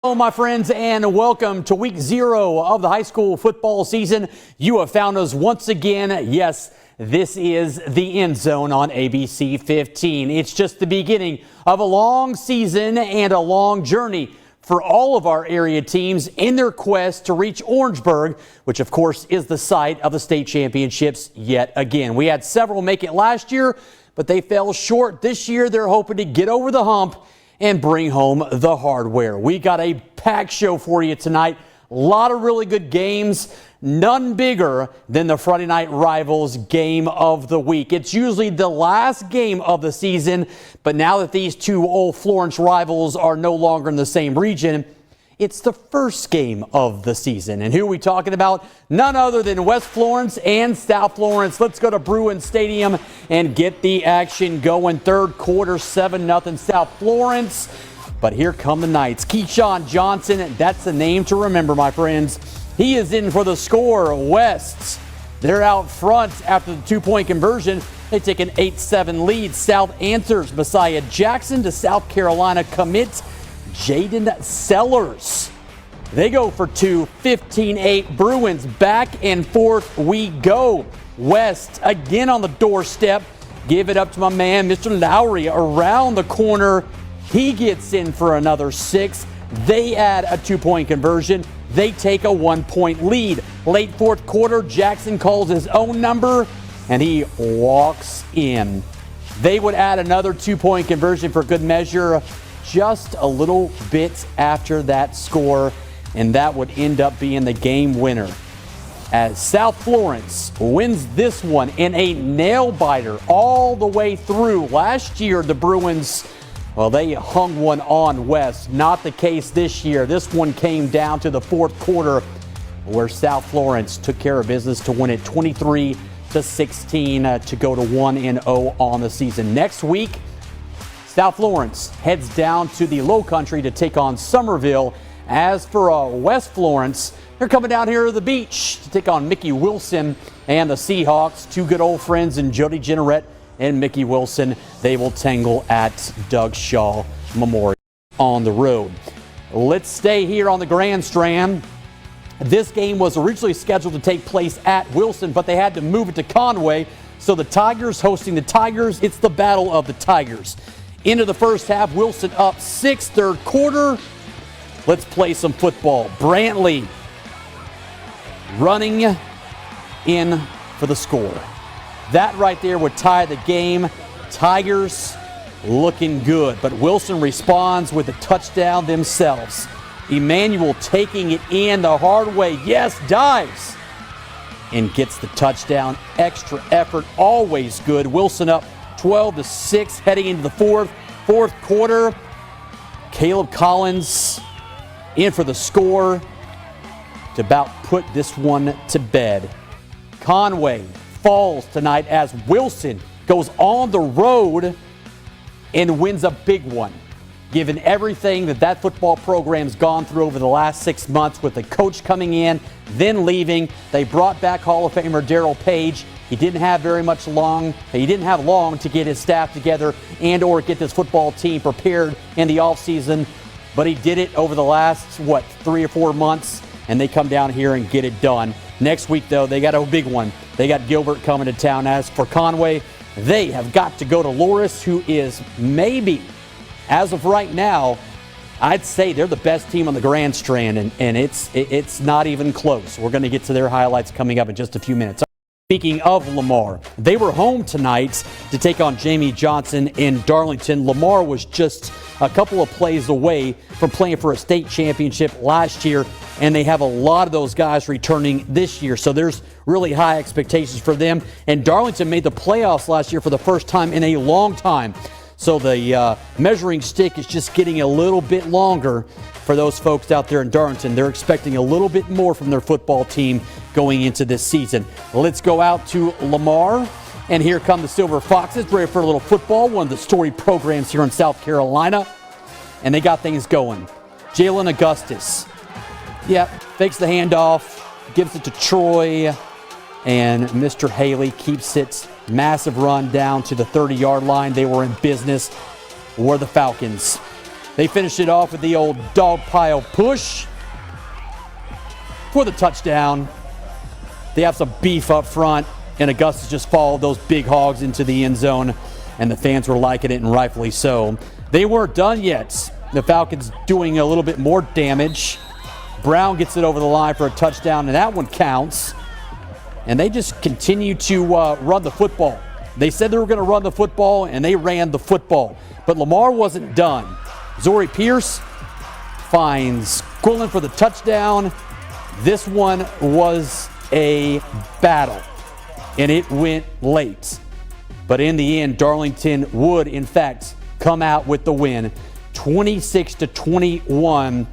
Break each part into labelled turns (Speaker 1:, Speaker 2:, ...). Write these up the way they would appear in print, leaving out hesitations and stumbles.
Speaker 1: Hello, my friends, and welcome to week 0 of the high school football season. You have found us once again. Yes, this is the End Zone on ABC 15. It's just the beginning of a long season and a long journey for all of our area teams in their quest to reach Orangeburg, which of course is the site of the state championships yet again. We had several make it last year, but they fell short. This year they're hoping to get over the hump and bring home the hardware. We got a packed show for you tonight. A lot of really good games, none bigger than the Friday Night Rivals game of the week. It's usually the last game of the season, but now that these two old Florence rivals are no longer in the same region, it's the first game of the season. And who are we talking about? None other than West Florence and South Florence. Let's go to Bruin Stadium and get the action going. Third quarter, 7-0 South Florence. But here come the Knights. Keyshawn Johnson, that's the name to remember, my friends. He is in for the score. West, they're out front after the two-point conversion. They take an 8-7 lead. South answers. Messiah Jackson to South Carolina commit Jaden Sellers. They go for two, 15-8. Bruins back and forth we go. West again on the doorstep. Give it up to my man, Mr. Lowry, around the corner. He gets in for another 6. They add a two-point conversion. They take a 1-point lead. Late fourth quarter, Jackson calls his own number, and he walks in. They would add another two-point conversion for good measure just a little bit after that score, and that would end up being the game winner, as South Florence wins this one in a nail-biter all the way through. Last year, the Bruins, well, they hung one on West. Not the case this year. This one came down to the fourth quarter, where South Florence took care of business to win it 23-16 to go to 1-0 on the season. Next week, South Florence heads down to the Low Country to take on Somerville. As for West Florence, they're coming down here to the beach to take on Mickey Wilson and the Seahawks. Two good old friends in Jody Jenneret and Mickey Wilson. They will tangle at Doug Shaw Memorial on the road. Let's stay here on the Grand Strand. This game was originally scheduled to take place at Wilson, but they had to move it to Conway. So the Tigers hosting the Tigers. It's the Battle of the Tigers. Into the first half, Wilson up 6, third quarter. Let's play some football. Brantley running in for the score. That right there would tie the game. Tigers looking good, but Wilson responds with a touchdown themselves. Emmanuel taking it in the hard way. Yes, dives and gets the touchdown. Extra effort, always good. Wilson up 12-6 heading into the fourth quarter. Caleb Collins in for the score to about put this one to bed. Conway falls tonight as Wilson goes on the road and wins a big one. Given everything that football program's gone through over the last 6 months, with the coach coming in, then leaving, they brought back Hall of Famer Darryl Page. He didn't have long to get his staff together and or get this football team prepared in the offseason, but he did it over the last, 3 or 4 months, and they come down here and get it done. Next week, though, they got a big one. They got Gilbert coming to town. As for Conway, they have got to go to Loris, who is maybe, as of right now, I'd say they're the best team on the Grand Strand, and it's not even close. We're going to get to their highlights coming up in just a few minutes. Speaking of Lamar, they were home tonight to take on Jamie Johnson in Darlington. Lamar was just a couple of plays away from playing for a state championship last year, and they have a lot of those guys returning this year. So there's really high expectations for them. And Darlington made the playoffs last year for the first time in a long time. So the measuring stick is just getting a little bit longer for those folks out there in Darlington. They're expecting a little bit more from their football team going into this season. Let's go out to Lamar, and here come the Silver Foxes, ready for a little football, one of the storied programs here in South Carolina, and they got things going. Jalen Augustus, fakes the handoff, gives it to Troy, and Mr. Haley keeps it. Massive run down to the 30-yard line. They were in business. Were the Falcons. They finished it off with the old dog pile push for the touchdown. They have some beef up front, and Augustus just followed those big hogs into the end zone, and the fans were liking it, and rightfully so. They weren't done yet. The Falcons doing a little bit more damage. Brown gets it over the line for a touchdown, and that one counts. And they just continue to run the football. They said they were going to run the football, and they ran the football. But Lamar wasn't done. Zori Pierce finds Quillen for the touchdown. This one was a battle, and it went late. But in the end, Darlington would, in fact, come out with the win, 26-21.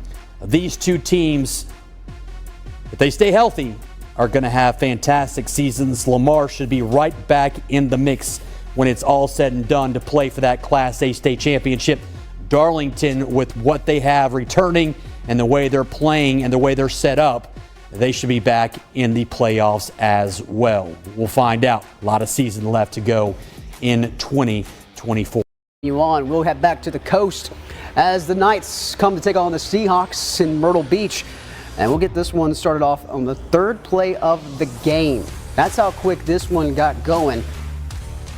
Speaker 1: These two teams, if they stay healthy, are going to have fantastic seasons. Lamar should be right back in the mix when it's all said and done to play for that Class A state championship. Darlington, with what they have returning and the way they're playing and the way they're set up, they should be back in the playoffs as well. We'll find out. A lot of season left to go in 2024.
Speaker 2: We'll head back to the coast as the Knights come to take on the Seahawks in Myrtle Beach. And we'll get this one started off on the third play of the game. That's how quick this one got going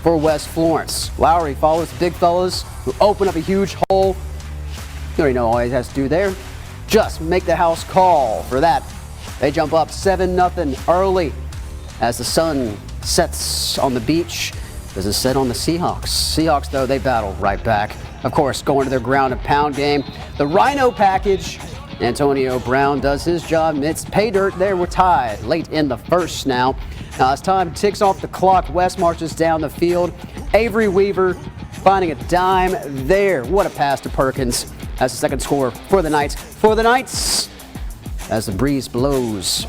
Speaker 2: for West Florence. Lowry follows the big fellas who open up a huge hole. You already know all he has to do there. Just make the house call for that. They jump up 7-0 early as the sun sets on the beach. Does it set on the Seahawks? Seahawks, though, they battle right back. Of course, going to their ground and pound game. The Rhino package. Antonio Brown does his job. It's pay dirt there. We're tied late in the first now. As time ticks off the clock, West marches down the field. Avery Weaver finding a dime there. What a pass to Perkins. That's the second score for the Knights. For the Knights, as the breeze blows,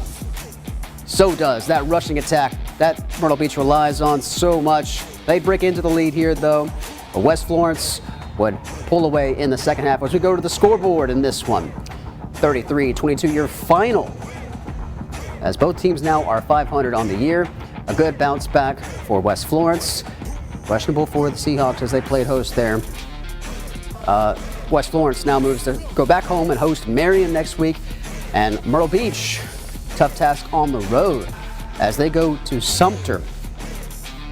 Speaker 2: so does that rushing attack that Myrtle Beach relies on so much. They break into the lead here, though. But West Florence would pull away in the second half as we go to the scoreboard in this one. 33-22 your final, as both teams now are 500 on the year. A good bounce back for West Florence. Questionable for the Seahawks as they played host there. West Florence now moves to go back home and host Marion next week. And Myrtle Beach, tough task on the road as they go to Sumter.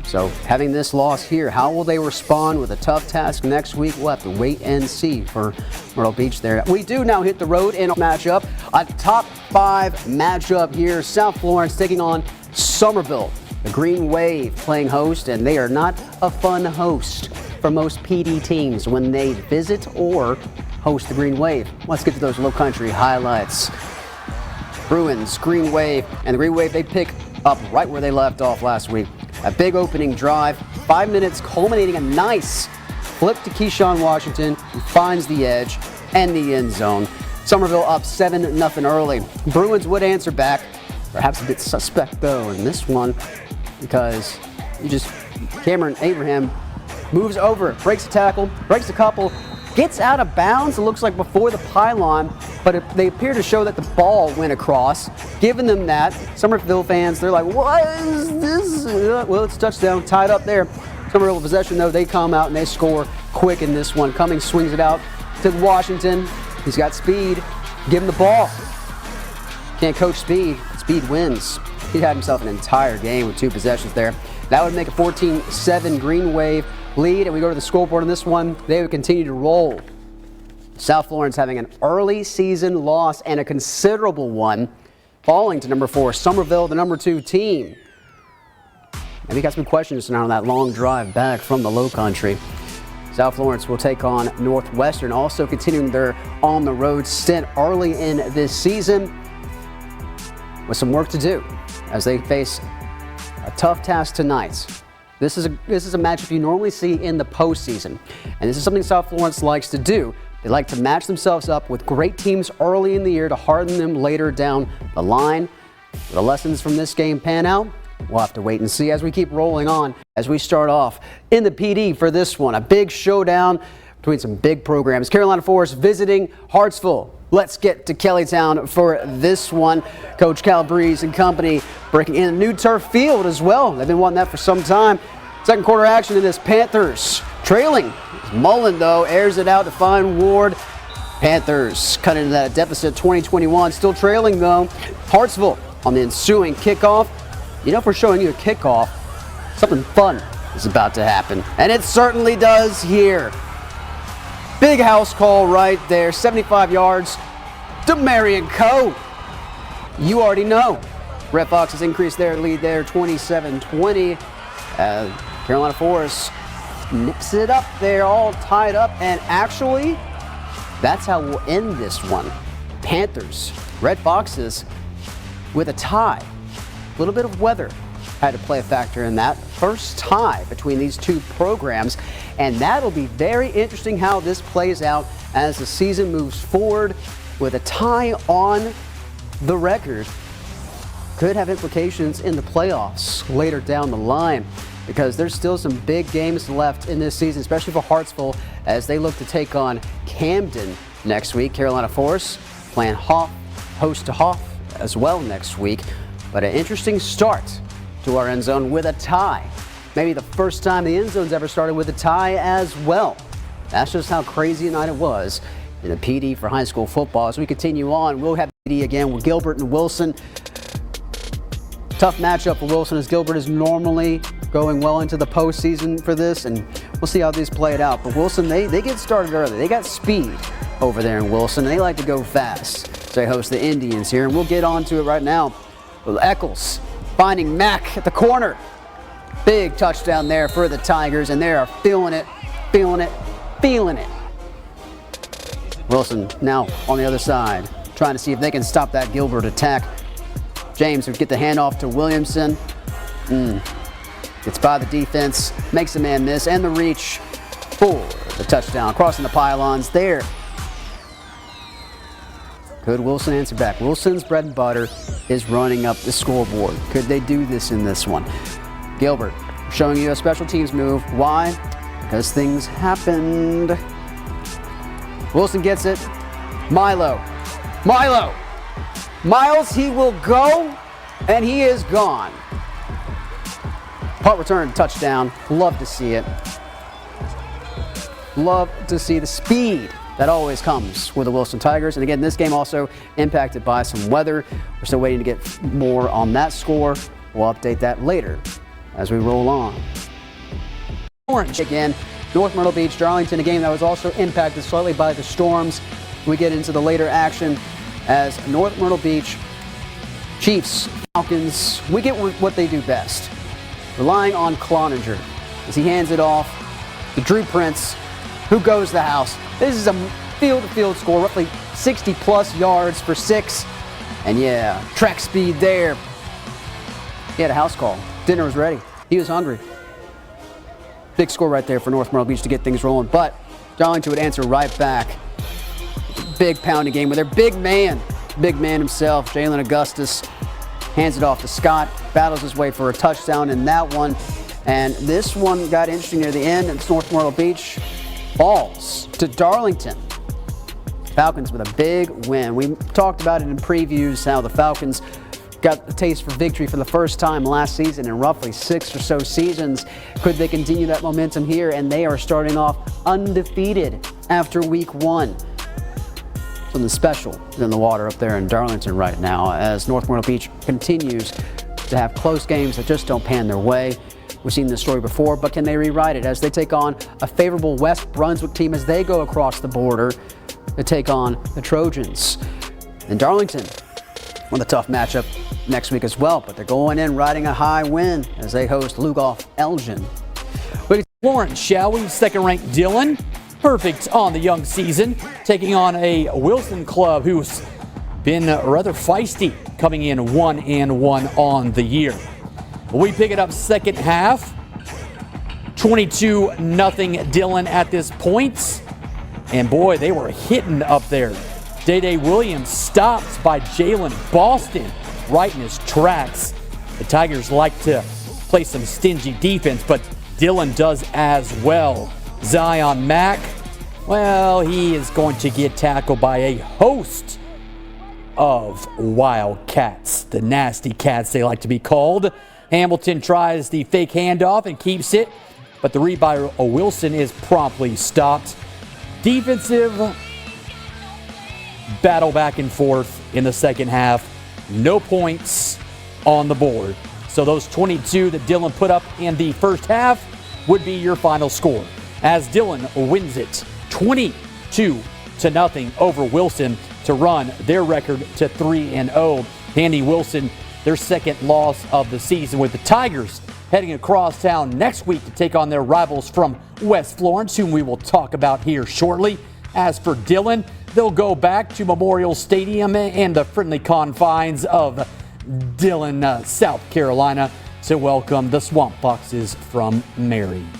Speaker 2: So having this loss here, how will they respond with a tough task next week? We'll have to wait and see for Myrtle Beach there. We do now hit the road in a matchup. A top 5 matchup here. South Florence taking on Somerville. The Green Wave playing host, and they are not a fun host for most PD teams when they visit or host the Green Wave. Let's get to those low country highlights. Bruins, Green Wave, and the Green Wave, they pick up right where they left off last week. A big opening drive, 5 minutes culminating a nice flip to Keyshawn Washington, who finds the edge and the end zone. Somerville up 7-0 early. Bruins would answer back, perhaps a bit suspect though in this one, because Cameron Abraham moves over, breaks a tackle, breaks a couple, gets out of bounds, it looks like before the pylon, but they appear to show that the ball went across, giving them that. Somerville fans, they're like, what is this? Well, it's a touchdown, tied up there. Somerville possession, though, they come out and they score quick in this one. Cummings swings it out to Washington. He's got speed. Give him the ball. Can't coach speed. Speed wins. He had himself an entire game with 2 possessions there. That would make a 14-7 Green Wave lead, and we go to the scoreboard on this one. They would continue to roll. South Florence having an early season loss and a considerable one, falling to number 4, Somerville, the number 2 team. And we got some questions now on that long drive back from the low country. South Florence will take on Northwestern, also continuing their on-the-road stint early in this season with some work to do as they face a tough task tonight. This is a matchup you normally see in the postseason, and this is something South Florence likes to do. They like to match themselves up with great teams early in the year to harden them later down the line. The lessons from this game pan out. We'll have to wait and see as we keep rolling on. As we start off in the PD for this one, a big showdown between some big programs. Carolina Forest visiting Hartsville. Let's get to Kellytown for this one. Coach Calabrese and company breaking in a new turf field as well. They've been wanting that for some time. Second quarter action in this, Panthers trailing. Mullen, though, airs it out to find Ward. Panthers cut into that deficit 2021, still trailing though. Hartsville on the ensuing kickoff. You know, if we're showing you a kickoff, something fun is about to happen. And it certainly does here. Big house call right there, 75 yards to Marion Co. You already know. Red Foxes increased their lead there, 27-20. Carolina Forest nips it up there, all tied up. And actually, that's how we'll end this one. Panthers, Red Foxes with a tie. A little bit of weather had to play a factor in that. First tie between these two programs, and that'll be very interesting how this plays out as the season moves forward. With a tie on the record, could have implications in the playoffs later down the line, because there's still some big games left in this season, especially for Hartsville as they look to take on Camden next week. Carolina Forest playing host to Hoff as well next week. But an interesting start to our end zone with a tie. Maybe the first time the end zone's ever started with a tie as well. That's just how crazy a night it was in the PD for high school football. As we continue on, we'll have PD again with Gilbert and Wilson. Tough matchup for Wilson, as Gilbert is normally going well into the postseason for this, and we'll see how these play it out. But Wilson, they get started early. They got speed over there in Wilson. They like to go fast. So they host the Indians here, and we'll get on to it right now. With Eccles finding Mack at the corner. Big touchdown there for the Tigers, and they are feeling it, feeling it, feeling it. Wilson now on the other side, trying to see if they can stop that Gilbert attack. James would get the handoff to Williamson. Gets by the defense, makes a man miss, and the reach for the touchdown. Crossing the pylons there. Could Wilson answer back? Wilson's bread and butter is running up the scoreboard. Could they do this in this one? Gilbert showing you a special teams move. Why? Because things happened. Wilson gets it. Milo. Miles, he will go, and he is gone. Punt return, touchdown. Love to see it. Love to see the speed that always comes with the Wilson Tigers. And again, this game also impacted by some weather. We're still waiting to get more on that score. We'll update that later as we roll on. Orange again, North Myrtle Beach, Darlington, a game that was also impacted slightly by the storms. We get into the later action as North Myrtle Beach, Chiefs, Falcons, we get what they do best. Relying on Cloninger as he hands it off to Drew Prince, who goes the house. This is a field-to-field score, roughly 60-plus yards for 6. And yeah, track speed there. He had a house call. Dinner was ready. He was hungry. Big score right there for North Myrtle Beach to get things rolling. But Darlington would answer right back. Big pounding game with their big man himself, Jalen Augustus. Hands it off to Scott, battles his way for a touchdown in that one. And this one got interesting near the end, and North Myrtle Beach falls to Darlington. Falcons with a big win. We talked about it in previews, how the Falcons got a taste for victory for the first time last season in roughly 6 or so seasons. Could they continue that momentum here? And they are starting off undefeated after week 1. Something special is in the water up there in Darlington right now, as North Myrtle Beach continues to have close games that just don't pan their way. We've seen this story before, but can they rewrite it as they take on a favorable West Brunswick team as they go across the border to take on the Trojans? And Darlington with a tough matchup next week as well, but they're going in riding a high win as they host Lugoff Elgin.
Speaker 1: Florence, shall we? Second-ranked Dillon, perfect on the young season, taking on a Wilson club who's been rather feisty, coming in 1-1 on the year. We pick it up second half, 22-0 Dillon at this point. And boy, they were hitting up there. Day Williams stopped by Jalen Boston right in his tracks. The Tigers like to play some stingy defense, but Dillon does as well. Zion Mack, well, he is going to get tackled by a host of Wildcats, the nasty cats they like to be called. Hamilton tries the fake handoff and keeps it, but the read by Wilson is promptly stopped. Defensive battle back and forth in the second half. No points on the board. So those 22 that Dillon put up in the first half would be your final score, as Dillon wins it 22-0 over Wilson to run their record to 3-0. Andy Wilson, their second loss of the season, with the Tigers heading across town next week to take on their rivals from West Florence, whom we will talk about here shortly. As for Dillon, they'll go back to Memorial Stadium and the friendly confines of Dillon, South Carolina, to welcome the Swamp Foxes from Marion.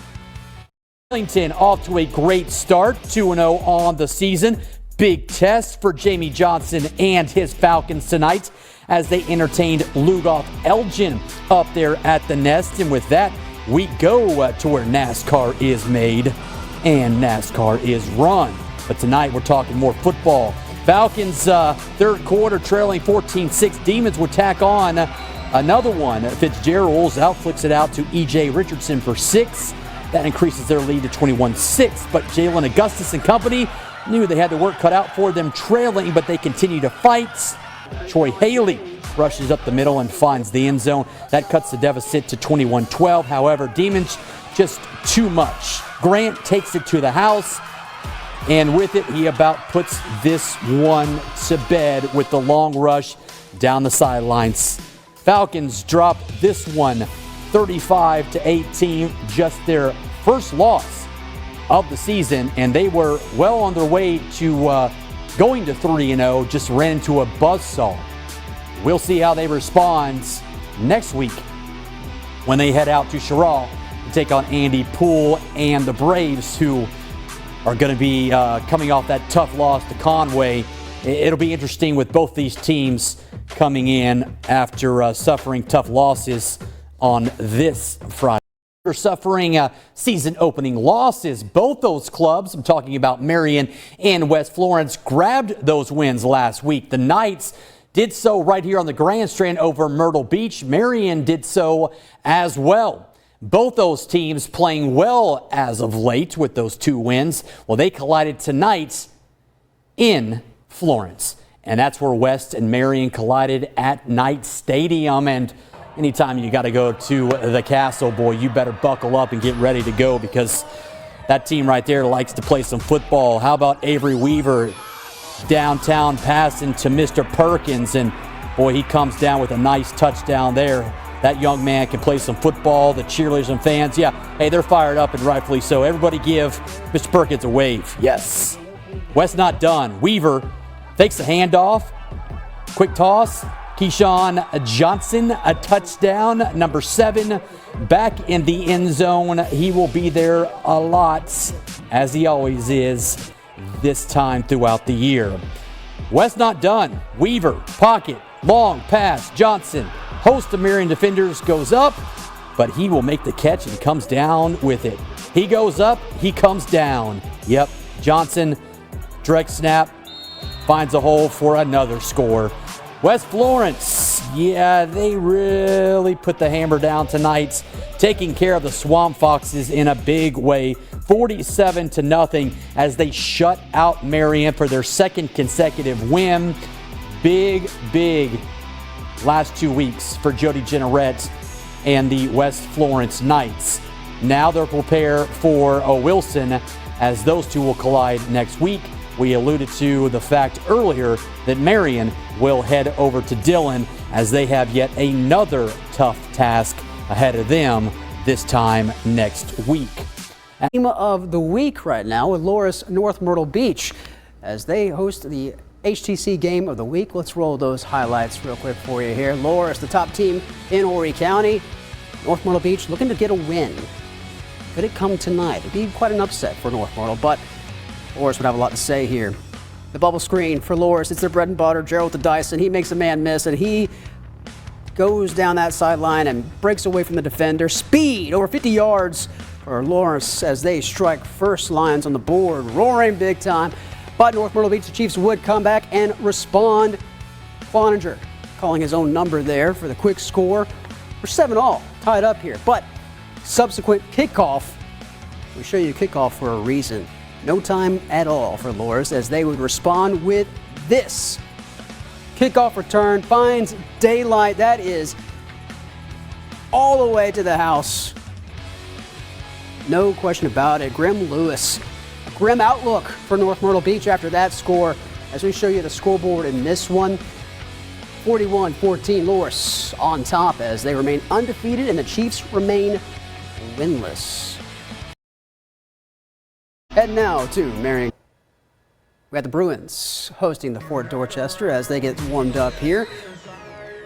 Speaker 1: Arlington off to a great start, 2-0 on the season. Big test for Jamie Johnson and his Falcons tonight as they entertained Lugoff Elgin up there at the Nest. And with that, we go to where NASCAR is made and NASCAR is run. But tonight we're talking more football. Falcons third quarter trailing 14-6. Demons would tack on another one. Fitzgerald's flicks it out to E.J. Richardson for 6. That increases their lead to 21-6. But Jalen Augustus and company knew they had the work cut out for them trailing, but they continue to fight. Troy Haley rushes up the middle and finds the end zone. That cuts the deficit to 21-12. However, Demons just too much. Grant takes it to the house, and with it, he about puts this one to bed with the long rush down the sidelines. Falcons drop this one 35-18, just their first loss of the season, and they were well on their way to going to 3-0, just ran into a buzzsaw. We'll see how they respond next week when they head out to Sherrall to take on Andy Poole and the Braves, who are going to be coming off that tough loss to Conway. It'll be interesting with both these teams coming in after suffering tough losses on this Friday. They're suffering season-opening losses. Both those clubs, I'm talking about Marion and West Florence, grabbed those wins last week. The Knights did so right here on the Grandstand over Myrtle Beach. Marion did so as well. Both those teams playing well as of late with those 2 wins. Well, they collided tonight in Florence. And that's where West and Marion collided at Knight Stadium. And anytime you got to go to the Castle, boy, you better buckle up and get ready to go, because that team right there likes to play some football. How about Avery Weaver downtown passing to Mr. Perkins? And boy, he comes down with a nice touchdown there. That young man can play some football. The cheerleaders and fans, yeah, hey, they're fired up, and rightfully so. Everybody give Mr. Perkins a wave. Yes. West not done. Weaver fakes the handoff. Quick toss. Keyshawn Johnson, a touchdown. Number 7 back in the end zone. He will be there a lot, as he always is this time throughout the year. West not done. Weaver, pocket, long pass. Johnson, host of Marion defenders, goes up, but he will make the catch and comes down with it. He goes up, he comes down. Yep, Johnson, direct snap, finds a hole for another score. West Florence, yeah, they really put the hammer down tonight, taking care of the Swamp Foxes in a big way, 47-0, as they shut out Marion for their second consecutive win. Big last 2 weeks for Jody Jenneret and the West Florence Knights. Now they'll prepare for Wilson, as those two will collide next week. We alluded to the fact earlier that Marion will head over to Dillon, as they have yet another tough task ahead of them this time next week.
Speaker 2: Team of the week right now with Loris North Myrtle Beach as they host the HTC game of the week. Let's roll those highlights real quick for you here. Loris, the top team in Horry County. North Myrtle Beach looking to get a win. Could it come tonight? It'd be quite an upset for North Myrtle, but Loris would have a lot to say here. The bubble screen for Loris, it's their bread and butter. Gerald to Dyson, he makes a man miss, and he goes down that sideline and breaks away from the defender. Speed, over 50 yards for Loris as they strike first lines on the board. Roaring big time, but North Myrtle Beach, the Chiefs would come back and respond. Cloninger calling his own number there for the quick score. We're 7-all, tied up here, but subsequent kickoff, we show you kickoff for a reason. No time at all for Loris as they would respond with this. Kickoff return finds daylight. That is all the way to the house. No question about it. Grim Lewis. A grim outlook for North Myrtle Beach after that score. As we show you the scoreboard in this one, 41-14 Loris on top as they remain undefeated and the Chiefs remain winless. Heading now to Marion. We got the Bruins hosting the Fort Dorchester as they get warmed up here.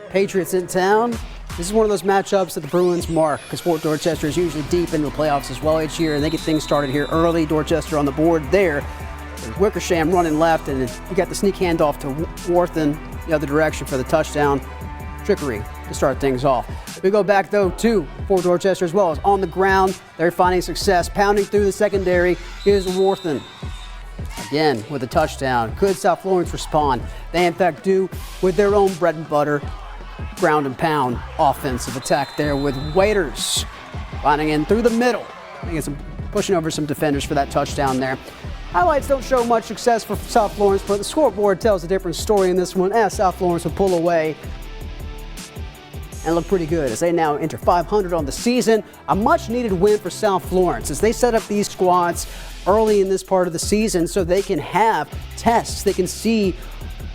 Speaker 2: Patriots in town. This is one of those matchups that the Bruins mark because Fort Dorchester is usually deep into the playoffs as well each year, and they get things started here early. Dorchester on the board there. Wickersham running left, and you got the sneak handoff to Warthen the other direction for the touchdown. Trickery to start things off. We go back though to Fort Dorchester as well as on the ground. They're finding success, pounding through the secondary. Here's Warthen. Again with a touchdown. Could South Florence respond? They in fact do with their own bread and butter ground and pound offensive attack there with Waiters finding in through the middle. Pushing over some defenders for that touchdown there. Highlights don't show much success for South Florence, but the scoreboard tells a different story in this one as South Florence will pull away and look pretty good as they now enter 500 on the season. A much needed win for South Florence as they set up these squads early in this part of the season so they can have tests. They can see,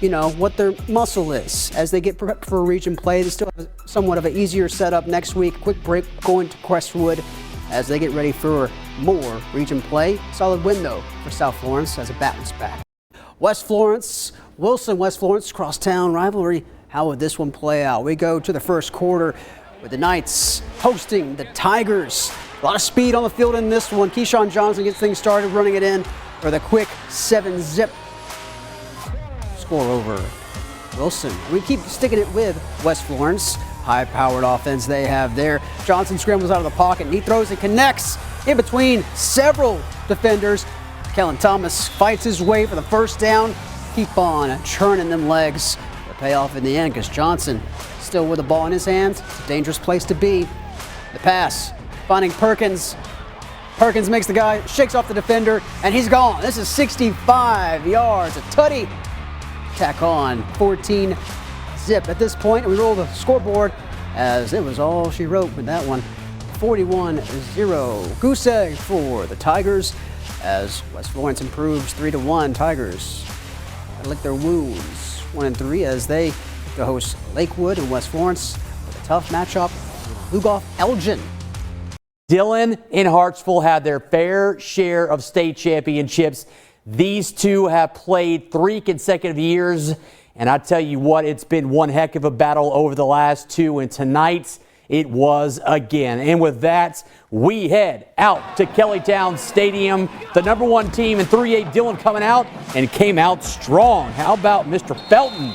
Speaker 2: what their muscle is as they get prepped for region play. They still have somewhat of an easier setup next week. Quick break going to Crestwood as they get ready for more region play. Solid win though for South Florence as it battles back. West Florence, West Florence crosstown rivalry. How would this one play out? We go to the first quarter with the Knights hosting the Tigers. A lot of speed on the field in this one. Keyshawn Johnson gets things started, running it in for the quick 7-zip score over Wilson. We keep sticking it with West Florence. High-powered offense they have there. Johnson scrambles out of the pocket and he throws and connects in between several defenders. Kellen Thomas fights his way for the first down. Keep on churning them legs. The payoff in the end because Johnson still with the ball in his hands. It's a dangerous place to be. The pass finding Perkins. Perkins makes the guy, shakes off the defender, and he's gone. This is 65 yards. A tutty. Tack on 14 zip at this point. We roll the scoreboard as it was all she wrote with that one. 41-0. Goose egg for the Tigers as West Florence improves 3-1. Tigers gotta lick their wounds 1-3 as they go host Lakewood and West Florence with a tough matchup. Lugoff Elgin.
Speaker 1: Dillon and Hartsville had their fair share of state championships. These two have played 3 consecutive years, and I tell you what, it's been one heck of a battle over the last 2, and tonight it was again. And with that, we head out to Kellytown Stadium. The number 1 team in 3A Dillon coming out and came out strong. How about Mr. Felton?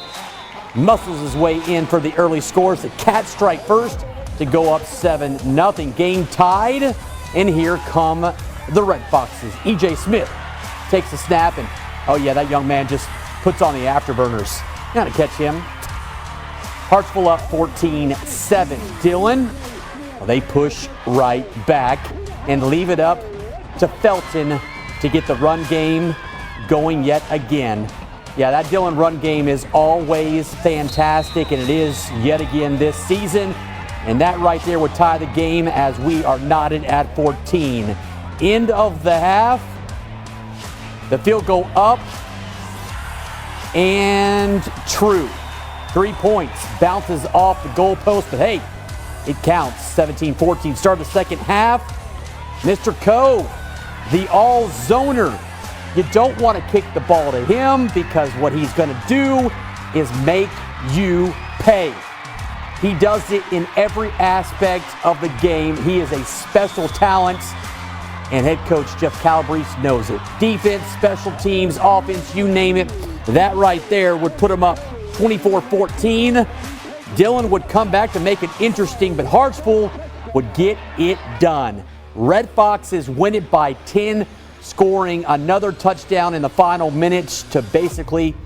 Speaker 1: Muscles his way in for the early scores. The Cats strike first to go up 7-0. Game tied, and here come the Red Foxes. E.J. Smith takes the snap, and oh yeah, that young man just puts on the afterburners. Gotta catch him. Hartsville up 14-7. Dillon, well, they push right back and leave it up to Felton to get the run game going yet again. Yeah, that Dillon run game is always fantastic, and it is yet again this season. And that right there would tie the game as we are knotted at 14. End of the half. The field goal up and true. 3 points. Bounces off the goalpost, but hey, it counts. 17-14. Start the second half. Mr. Coe, the all-zoner. You don't want to kick the ball to him because what he's going to do is make you pay. He does it in every aspect of the game. He is a special talent, and head coach Jeff Calabrese knows it. Defense, special teams, offense, you name it. That right there would put him up 24-14. Dillon would come back to make it interesting, but Hartsville would get it done. Red Foxes win it by 10, scoring another touchdown in the final minutes to basically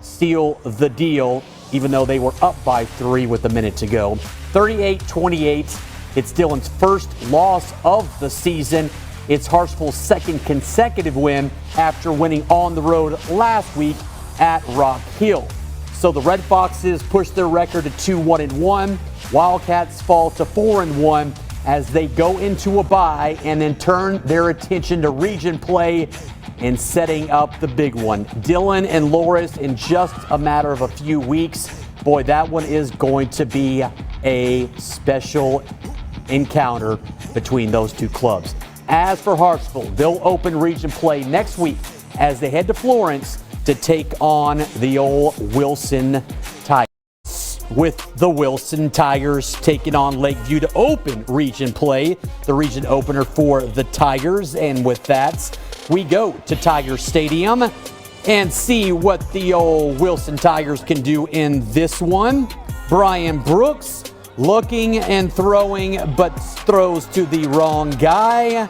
Speaker 1: seal the deal, even though they were up by 3 with a minute to go. 38-28. It's Dillon's first loss of the season. It's Hartsville's second consecutive win after winning on the road last week at Rock Hill. So the Red Foxes push their record to 2-1-1. Wildcats fall to 4-1 as they go into a bye and then turn their attention to region play and setting up the big one. Dillon and Loris in just a matter of a few weeks. Boy, that one is going to be a special encounter between those two clubs. As for Hartsville, they'll open region play next week as they head to Florence to take on the old Wilson Tigers. With the Wilson Tigers taking on Lakeview to open region play, the region opener for the Tigers. And with that, we go to Tiger Stadium and see what the old Wilson Tigers can do in this one. Brian Brooks looking and throwing, but throws to the wrong guy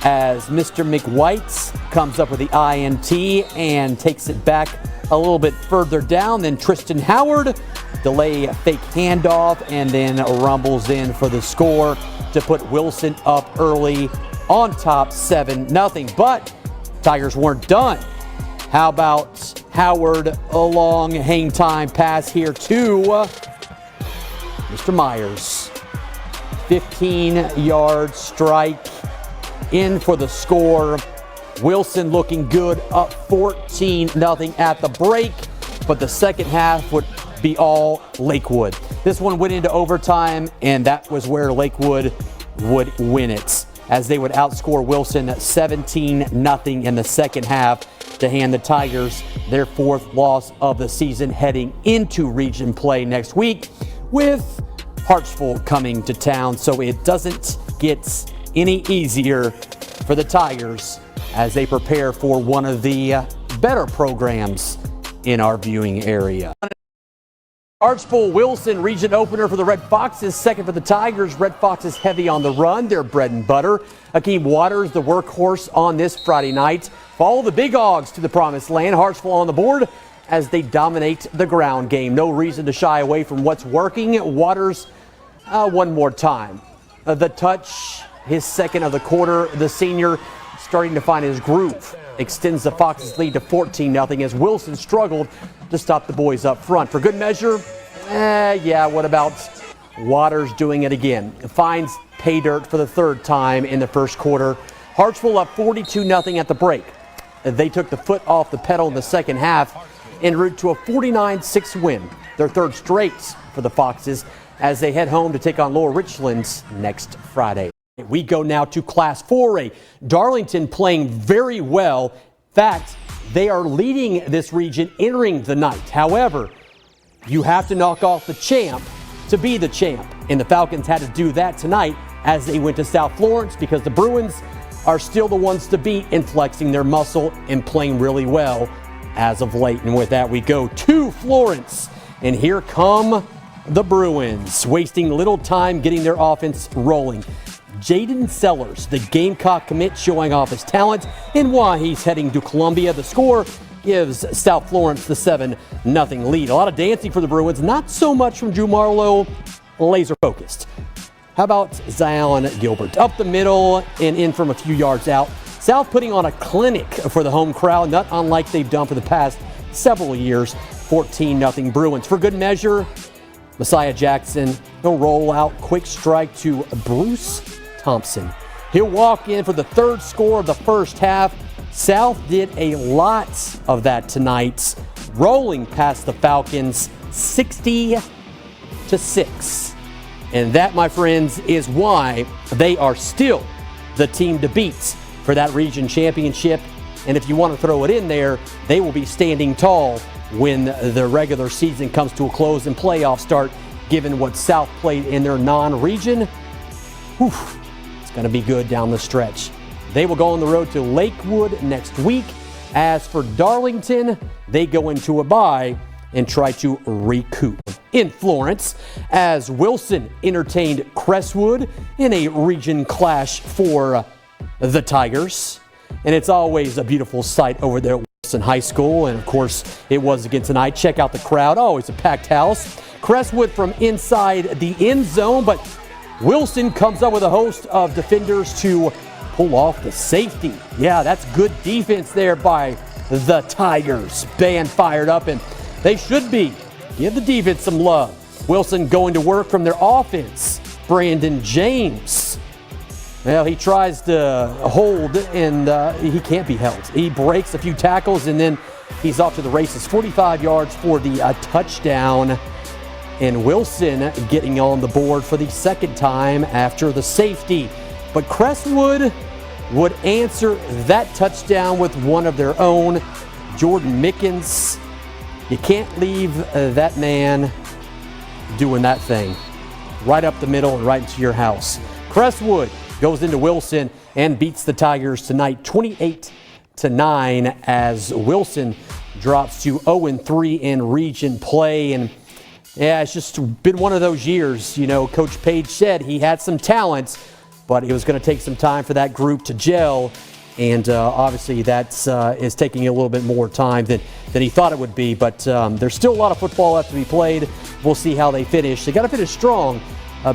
Speaker 1: as Mr. McWhite comes up with the INT and takes it back a little bit further down. Then Tristan Howard delay fake handoff and then rumbles in for the score to put Wilson up early on top 7-0. But Tigers weren't done. How about Howard, a long hang time pass here to Mr. Myers. 15-yard strike in for the score. Wilson looking good, up 14-0 at the break, but the second half would be all Lakewood. This one went into overtime, and that was where Lakewood would win it, as they would outscore Wilson 17-0 in the second half to hand the Tigers their fourth loss of the season heading into region play next week, with Hartsville coming to town. So it doesn't get any easier for the Tigers as they prepare for one of the better programs in our viewing area. Hartsville Wilson region opener for the Red Foxes, second for the Tigers. Red Foxes heavy on the run, their bread and butter. Akeem Waters, the workhorse on this Friday night. Follow the Big Hogs to the promised land. Hartsville on the board as they dominate the ground game. No reason to shy away from what's working. Waters, one more time. The touch, his second of the quarter. The senior starting to find his groove. Extends the Foxes' lead to 14-0 as Wilson struggled to stop the boys up front. For good measure, what about Waters doing it again? Finds pay dirt for the third time in the first quarter. Hartsville up 42-0 at the break. They took the foot off the pedal in the second half en route to a 49-6 win, their third straight for the Foxes, as they head home to take on Lower Richland next Friday. We go now to Class 4A. Darlington playing very well. In fact, they are leading this region entering the night. However, you have to knock off the champ to be the champ. And the Falcons had to do that tonight as they went to South Florence, because the Bruins are still the ones to beat in flexing their muscle and playing really well as of late. And with that, we go to Florence. And here come the Bruins, wasting little time getting their offense rolling. Jaden Sellers, the Gamecock commit, showing off his talent and why he's heading to Columbia. The score gives South Florence the 7-0 lead. A lot of dancing for the Bruins, not so much from Drew Marlowe, laser focused. How about Zion Gilbert? Up the middle and in from a few yards out. South putting on a clinic for the home crowd, not unlike they've done for the past several years. 14-0 Bruins. For good measure, Messiah Jackson, he'll roll out, quick strike to Bruce Thompson. He'll walk in for the third score of the first half. South did a lot of that tonight, rolling past the Falcons 60-6. And that, my friends, is why they are still the team to beat for that region championship. And if you want to throw it in there, they will be standing tall when the regular season comes to a close and playoffs start, given what South played in their non-region. It's going to be good down the stretch. They will go on the road to Lakewood next week. As for Darlington, they go into a bye and try to recoup. In Florence, as Wilson entertained Crestwood in a region clash for the Tigers. And it's always a beautiful sight over there at Wilson High School. And of course, it was again tonight. Check out the crowd. Always a packed house. Crestwood from inside the end zone, but Wilson comes up with a host of defenders to pull off the safety. Yeah, that's good defense there by the Tigers. Band fired up, and they should be. Give the defense some love. Wilson going to work from their offense. Brandon James. Well, he tries to hold, and he can't be held. He breaks a few tackles, and then he's off to the races. 45 yards for the touchdown. And Wilson getting on the board for the second time after the safety. But Crestwood would answer that touchdown with one of their own. Jordan Mickens. You can't leave that man doing that thing right up the middle and right into your house. Crestwood goes into Wilson and beats the Tigers tonight 28-9 as Wilson drops to 0-3 in region play. And yeah, it's just been one of those years. You know, Coach Page said he had some talent, but it was going to take some time for that group to gel. And obviously that is taking a little bit more time than he thought it would be. But there's still a lot of football left to be played. We'll see how they finish. They got to finish strong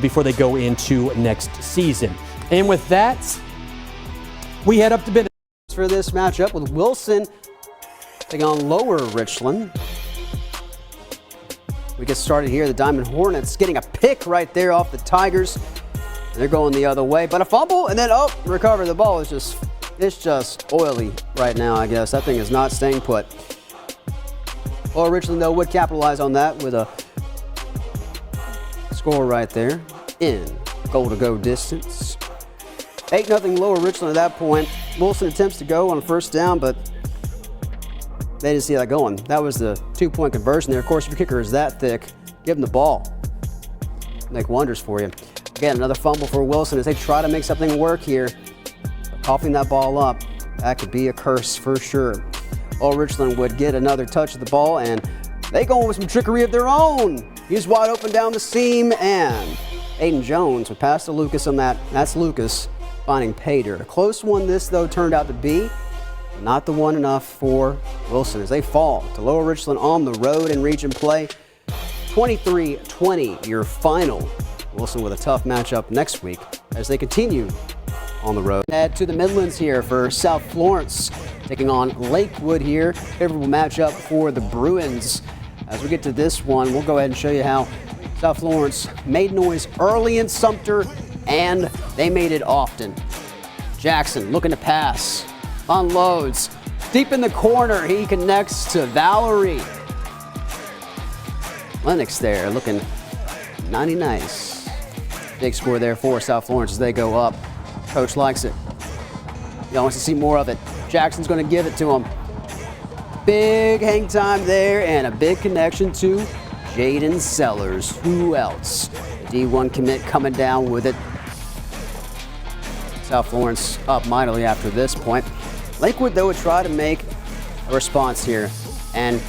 Speaker 1: before they go into next season. And with that, we head up to Bennett
Speaker 2: for this matchup with Wilson taking on Lower Richland. We get started here. The Diamond Hornets getting a pick right there off the Tigers. They're going the other way, but a fumble, and then recover. The ball is it's just oily right now, I guess. That thing is not staying put. Lower Richland, though, would capitalize on that with a score right there in goal-to-go distance. 8-0 Lower Richland at that point. Wilson attempts to go on a first down, but they didn't see that going. That was the 2-point conversion there. Of course, if your kicker is that thick, give him the ball. Make wonders for you. Again, another fumble for Wilson as they try to make something work here. Coughing that ball up, that could be a curse for sure. Lower Richland would get another touch of the ball, and they go with some trickery of their own. He's wide open down the seam, and Aiden Jones would pass to Lucas on that. That's Lucas finding pay dirt. A close one this, though, turned out to be. Not the one enough for Wilson as they fall to Lower Richland on the road in region play. 23-20, your final. Wilson with a tough matchup next week as they continue on the road. Head to the Midlands here for South Florence, taking on Lakewood here. Favorable matchup for the Bruins. As we get to this one, we'll go ahead and show you how South Florence made noise early in Sumter, and they made it often. Jackson looking to pass, unloads, deep in the corner, he connects to Valerie. Lennox there looking mighty nice. Big score there for South Florence as they go up. Coach likes it. He wants to see more of it. Jackson's going to give it to him. Big hang time there and a big connection to Jaden Sellers. Who else? D1 commit coming down with it. South Florence up mightily after this point. Lakewood, though, would try to make a response here. And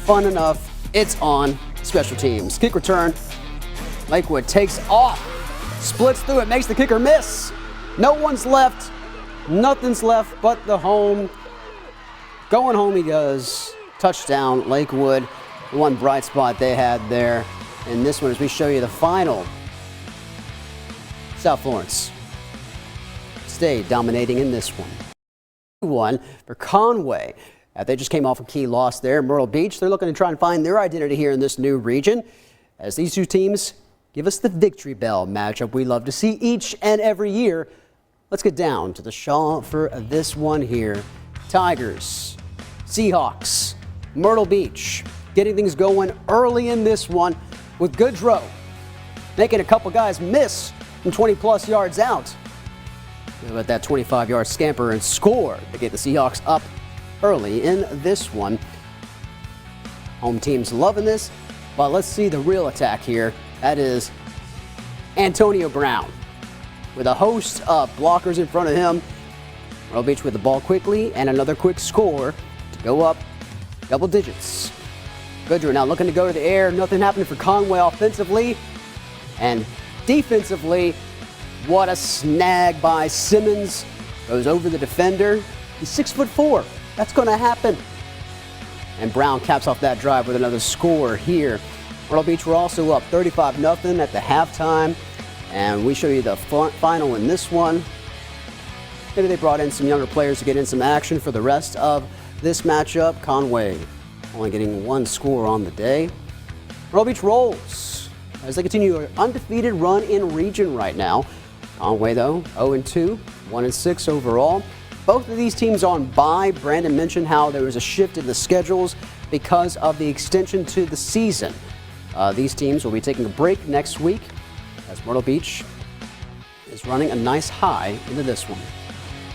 Speaker 2: fun enough, it's on special teams. Kick return. Lakewood takes off, splits through it, makes the kicker miss. No one's left. Nothing's left but the home. Going home he goes. Touchdown, Lakewood. One bright spot they had there. And this one, as we show you the final. South Florence stayed dominating in this one. One for Conway. They just came off a key loss there. Myrtle Beach, they're looking to try and find their identity here in this new region. As these two teams give us the Victory Bell matchup we love to see each and every year. Let's get down to the Shaw for this one here. Tigers, Seahawks, Myrtle Beach, getting things going early in this one with Goodrow making a couple guys miss from 20-plus yards out. Let that 25-yard scamper and score to get the Seahawks up early in this one. Home team's loving this, but let's see the real attack here. That is Antonio Brown with a host of blockers in front of him. Myrtle Beach with the ball quickly and another quick score to go up double digits. Goodrow now looking to go to the air. Nothing happening for Conway offensively. And defensively, what a snag by Simmons. Goes over the defender. He's 6'4". That's going to happen. And Brown caps off that drive with another score here. Myrtle Beach were also up 35-0 at the halftime. And we show you the final in this one. Maybe they brought in some younger players to get in some action for the rest of this matchup. Conway only getting one score on the day. Myrtle Beach rolls as they continue an undefeated run in region right now. Conway, though, 0-2, 1-6 overall. Both of these teams on bye. Brandon mentioned how there was a shift in the schedules because of the extension to the season. These teams will be taking a break next week as Myrtle Beach is running a nice high into this one.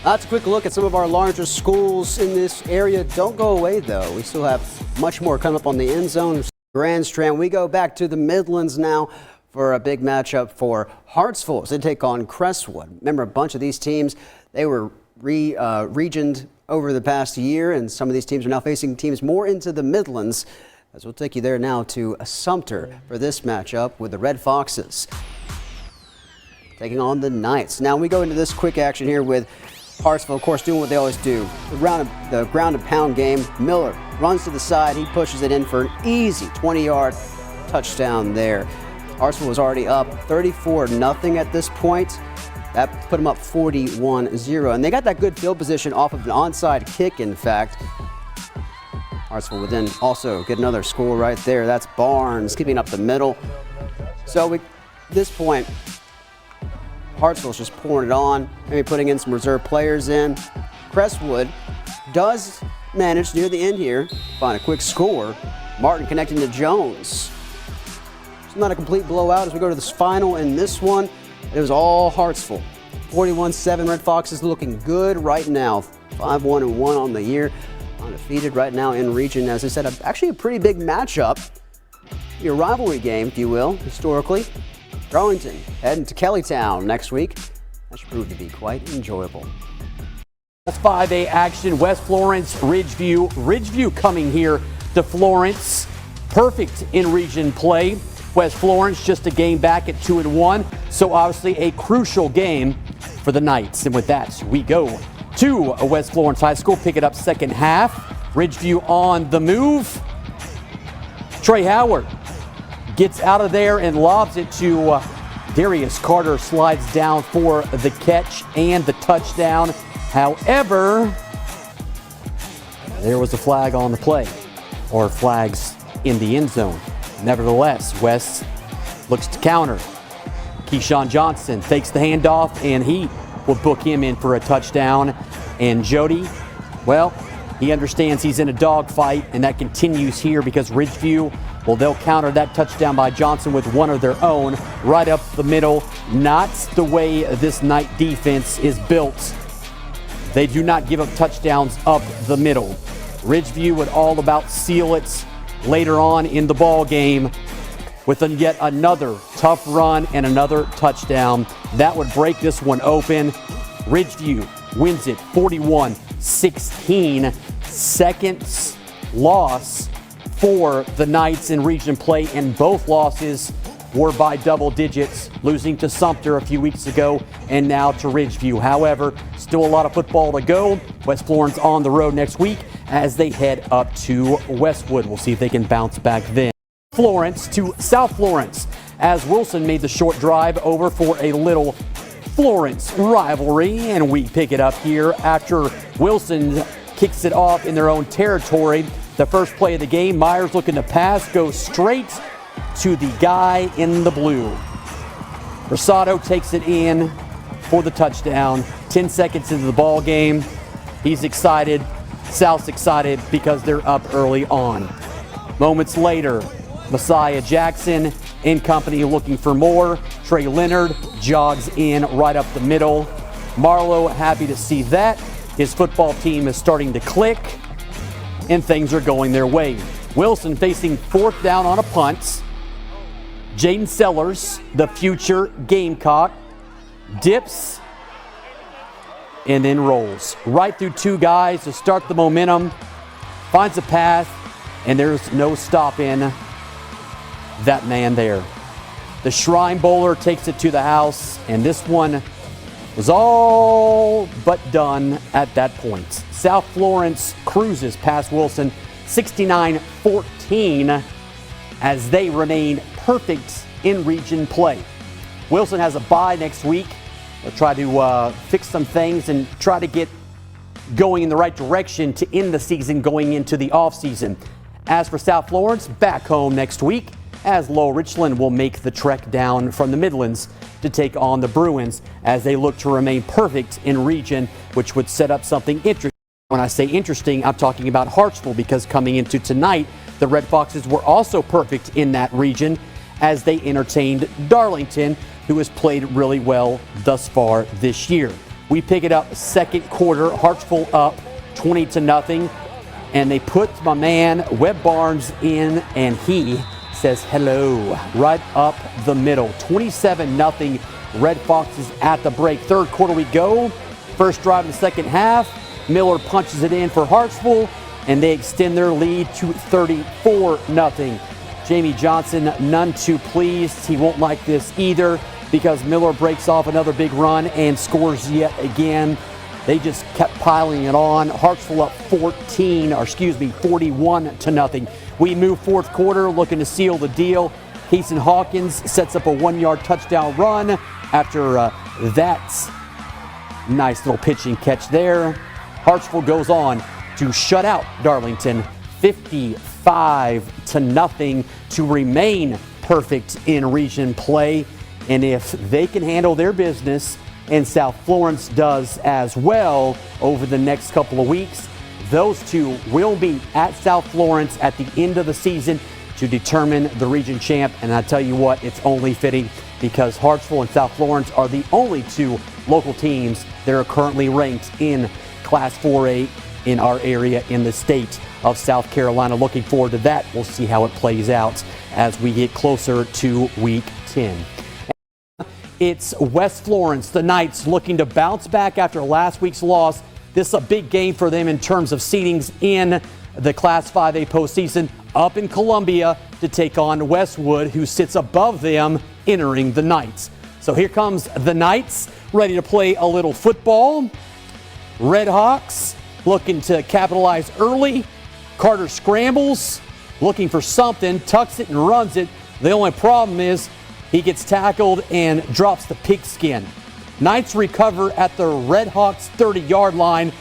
Speaker 2: That's a quick look at some of our larger schools in this area. Don't go away, though. We still have much more coming up on the End Zone. Grand Strand. We go back to the Midlands now for a big matchup for Hartsville as they take on Crestwood. Remember, a bunch of these teams, they were regioned over the past year, and some of these teams are now facing teams more into the Midlands. As we'll take you there now to Sumter for this matchup with the Red Foxes taking on the Knights. Now we go into this quick action here with Hartsville, of course, doing what they always do. The ground and pound game. Miller runs to the side. He pushes it in for an easy 20-yard touchdown there. Hartsville was already up 34-0 at this point. That put them up 41-0. And they got that good field position off of an onside kick, in fact. Hartsville would then also get another score right there. That's Barnes keeping up the middle. So at this point, Hartsville's just pouring it on, maybe putting in some reserve players in. Crestwood does manage near the end here, find a quick score. Martin connecting to Jones. It's not a complete blowout as we go to this final in this one. It was all Hartsville. 41-7, Red Foxes looking good right now. 5-1-1 on the year. Undefeated right now in region. As I said, actually a pretty big matchup. Your rivalry game, if you will, historically. Darlington heading to Kellytown next week. That should prove to be quite enjoyable.
Speaker 1: 5A action, West Florence, Ridgeview. Ridgeview coming here to Florence. Perfect in region play. West Florence just a game back at 2-1. So obviously a crucial game for the Knights. And with that, we go to West Florence High School. Pick it up second half. Ridgeview on the move. Trey Howard gets out of there and lobs it to Darius Carter. Slides down for the catch and the touchdown. However, there was a flag on the play, or flags in the end zone. Nevertheless, West looks to counter. Keyshawn Johnson takes the handoff, and he will book him in for a touchdown. And Jody, well, he understands he's in a dogfight, and that continues here because Ridgeview, well, they'll counter that touchdown by Johnson with one of their own right up the middle. Not the way this Knight defense is built. They do not give up touchdowns up the middle. Ridgeview would all about seal it later on in the ball game with yet another tough run and another touchdown. That would break this one open. Ridgeview wins it 41-16. Second loss for the Knights in region play, and both losses were by double digits, losing to Sumter a few weeks ago and now to Ridgeview. However, still a lot of football to go. West Florence on the road next week as they head up to Westwood. We'll see if they can bounce back then. Florence to South Florence as Wilson made the short drive over for a little Florence rivalry, and we pick it up here after Wilson kicks it off in their own territory. The first play of the game, Myers looking to pass, goes straight to the guy in the blue. Rosado takes it in for the touchdown. 10 seconds into the ball game. He's excited. South's excited because they're up early on. Moments later, Messiah Jackson in company looking for more. Trey Leonard jogs in right up the middle. Marlowe happy to see that. His football team is starting to click, and things are going their way. Wilson facing fourth down on a punt. Jaden Sellers, the future Gamecock, dips and then rolls right through two guys to start the momentum, finds a path, and there's no stopping that man there. The Shrine Bowler takes it to the house, and this one was all but done at that point. South Florence cruises past Wilson 69-14 as they remain perfect in region play. Wilson has a bye next week. They'll try to fix some things and try to get going in the right direction to end the season going into the offseason. As for South Florence, back home next week, as Lower Richland will make the trek down from the Midlands to take on the Bruins as they look to remain perfect in region, which would set up something interesting. When I say interesting, I'm talking about Hartsville, because coming into tonight, the Red Foxes were also perfect in that region as they entertained Darlington, who has played really well thus far this year. We pick it up second quarter, Hartsville up 20-0, and they put my man Webb Barnes in, and he says hello right up the middle. 27-0 Red Foxes at the break. Third quarter we go. First drive in the second half. Miller punches it in for Hartsville, and they extend their lead to 34-0. Jamie Johnson, none too pleased. He won't like this either, because Miller breaks off another big run and scores yet again. They just kept piling it on. Hartsville up 41-0. We move fourth quarter, looking to seal the deal. Keeson Hawkins sets up a 1-yard touchdown run after that nice little pitching catch there. Hartsville goes on to shut out Darlington 55-0 to remain perfect in region play. And if they can handle their business, and South Florence does as well over the next couple of weeks, those two will be at South Florence at the end of the season to determine the region champ. And I tell you what, it's only fitting, because Hartsville and South Florence are the only two local teams that are currently ranked in Class 4A in our area in the state of South Carolina. Looking forward to that. We'll see how it plays out as we get closer to week 10. It's West Florence, the Knights, looking to bounce back after last week's loss. This is a big game for them in terms of seedings in the Class 5A postseason, up in Columbia to take on Westwood, who sits above them, entering the Knights. So here comes the Knights, ready to play a little football. Red Hawks looking to capitalize early. Carter scrambles, looking for something, tucks it and runs it. The only problem is he gets tackled and drops the pigskin. Knights recover at the Red Hawks 30-yard line,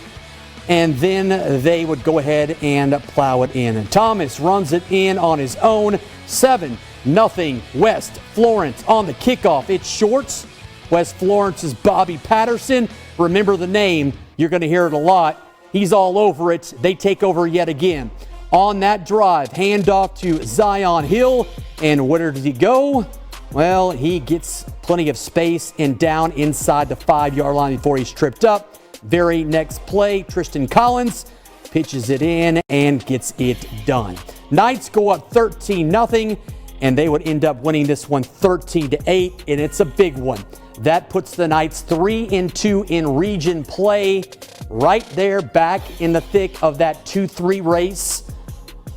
Speaker 1: and then they would go ahead and plow it in. And Thomas runs it in on his own. 7-0 West Florence on the kickoff. It's shorts. West Florence's Bobby Patterson. Remember the name. You're going to hear it a lot. He's all over it. They take over yet again. On that drive, handoff to Zion Hill. And where did he go? Well, he gets plenty of space and down inside the 5-yard line before he's tripped up. Very next play, Tristan Collins pitches it in and gets it done. Knights go up 13-0, and they would end up winning this one 13-8, and it's a big one. That puts the Knights 3-2 in region play, right there back in the thick of that 2-3 race.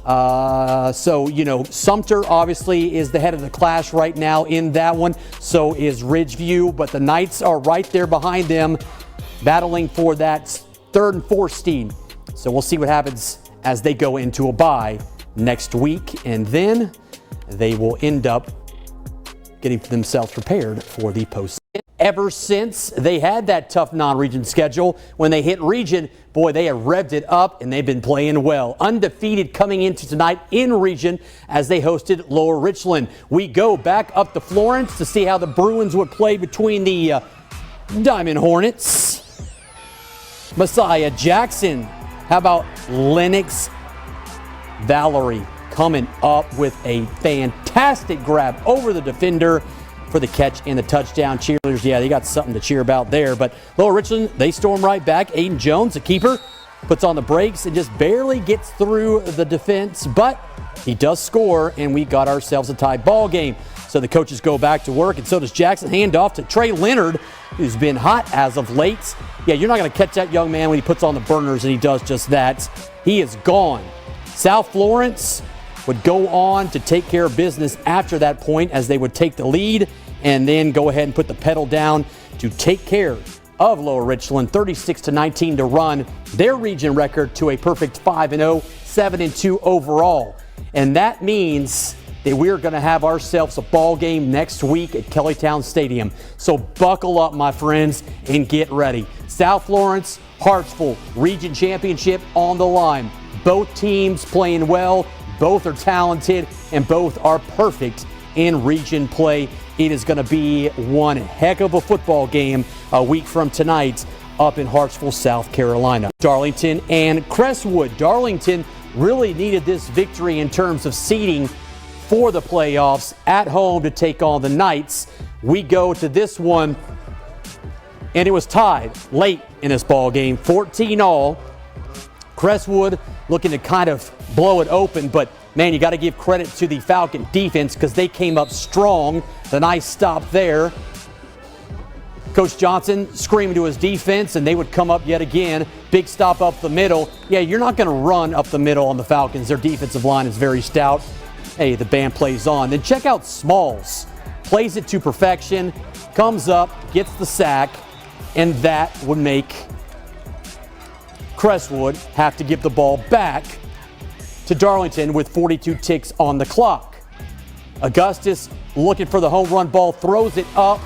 Speaker 1: So, you know, Sumter obviously is the head of the class right now in that one. So is Ridgeview, but the Knights are right there behind them, battling for that third and fourth seed. So we'll see what happens as they go into a bye next week, and then they will end up getting themselves prepared for the postseason. Ever since they had that tough non-region schedule, when they hit region, boy, they have revved it up and they've been playing well. Undefeated coming into tonight in region as they hosted Lower Richland. We go back up to Florence to see how the Bruins would play between the Diamond Hornets. Messiah Jackson. How about Lennox Valerie coming up with a fantastic grab over the defender for the catch and the touchdown. Cheerleaders, yeah, they got something to cheer about there. But Lower Richland, they storm right back. Aiden Jones, the keeper, puts on the brakes and just barely gets through the defense. But he does score, and we got ourselves a tie ball game. So the coaches go back to work, and so does Jackson. Hand off to Trey Leonard, who's been hot as of late. Yeah, you're not going to catch that young man when he puts on the burners, and he does just that. He is gone. South Florence would go on to take care of business after that point as they would take the lead and then go ahead and put the pedal down to take care of Lower Richland, 36-19 to run their region record to a perfect 5-0, 7-2 overall. And that means that we're going to have ourselves a ball game next week at Kellytown Stadium. So buckle up, my friends, and get ready. South Florence, Hartsville Region Championship on the line. Both teams playing well, both are talented, and both are perfect in region play. It is going to be one heck of a football game a week from tonight up in Hartsville, South Carolina. Darlington and Crestwood. Darlington really needed this victory in terms of seeding for the playoffs at home to take on the Knights. We go to this one, and it was tied late in this ball game, 14-all. Crestwood looking to kind of blow it open, but man, you got to give credit to the Falcon defense because they came up strong. The nice stop there. Coach Johnson screaming to his defense, and they would come up yet again. Big stop up the middle. Yeah, you're not going to run up the middle on the Falcons. Their defensive line is very stout. Hey, the band plays on. Then check out Smalls. Plays it to perfection, comes up, gets the sack, and that would make Crestwood have to give the ball back to Darlington with 42 ticks on the clock. Augustus looking for the home run ball, throws it up,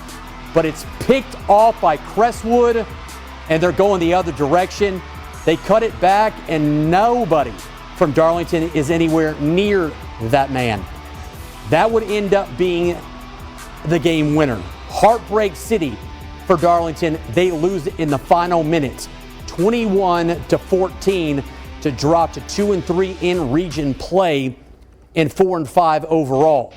Speaker 1: but it's picked off by Crestwood, and they're going the other direction. They cut it back, and nobody from Darlington is anywhere near that man. That would end up being the game winner. Heartbreak City for Darlington. They lose it in the final minute, 21-14, to drop to 2-3 in region play and 4-5 overall.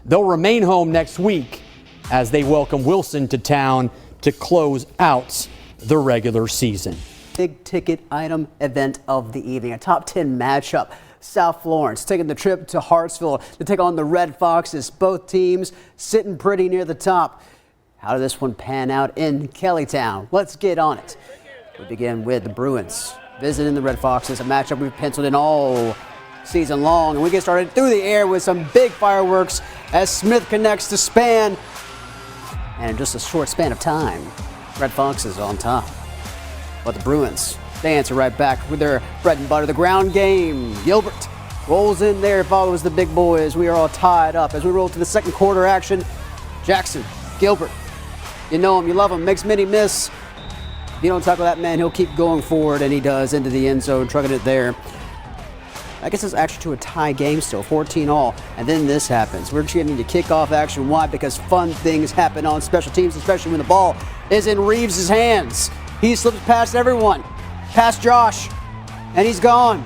Speaker 1: They'll remain home next week as they welcome Wilson to town to close out the regular season.
Speaker 2: Big ticket item event of the evening, a top 10 matchup. South Florence taking the trip to Hartsville to take on the Red Foxes. Both teams sitting pretty near the top. How did this one pan out in Kellytown? Let's get on it. We begin with the Bruins visiting the Red Foxes, a matchup we've penciled in all season long. And we get started through the air with some big fireworks as Smith connects to Span. And in just a short span of time, Red Foxes on top. But the Bruins, they answer right back with their bread and butter, the ground game. Gilbert rolls in there, follows the big boys. We are all tied up as we roll to the second quarter action. Jackson, Gilbert, you know him, you love him, makes many miss. If you don't tackle that man, he'll keep going forward, and he does, into the end zone, trucking it there. I guess it's actually to a tie game still, 14-all. And then this happens. We're getting to kickoff action. Why? Because fun things happen on special teams, especially when the ball is in Reeves' hands. He slips past everyone, past Josh, and he's gone.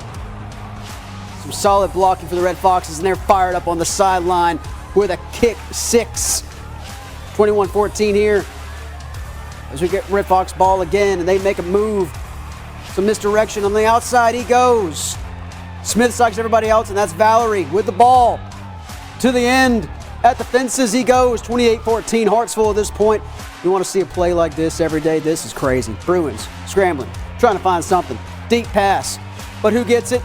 Speaker 2: Some solid blocking for the Red Foxes, and they're fired up on the sideline with a kick six. 21-14 here. As we get Red Fox ball again, and they make a move. Some misdirection on the outside. He goes. Smith psychs everybody else, and that's Valerie with the ball. To the end. At the fences he goes. 28-14. Hartsville at this point. You want to see a play like this every day? This is crazy. Bruins scrambling, trying to find something. Deep pass. But who gets it?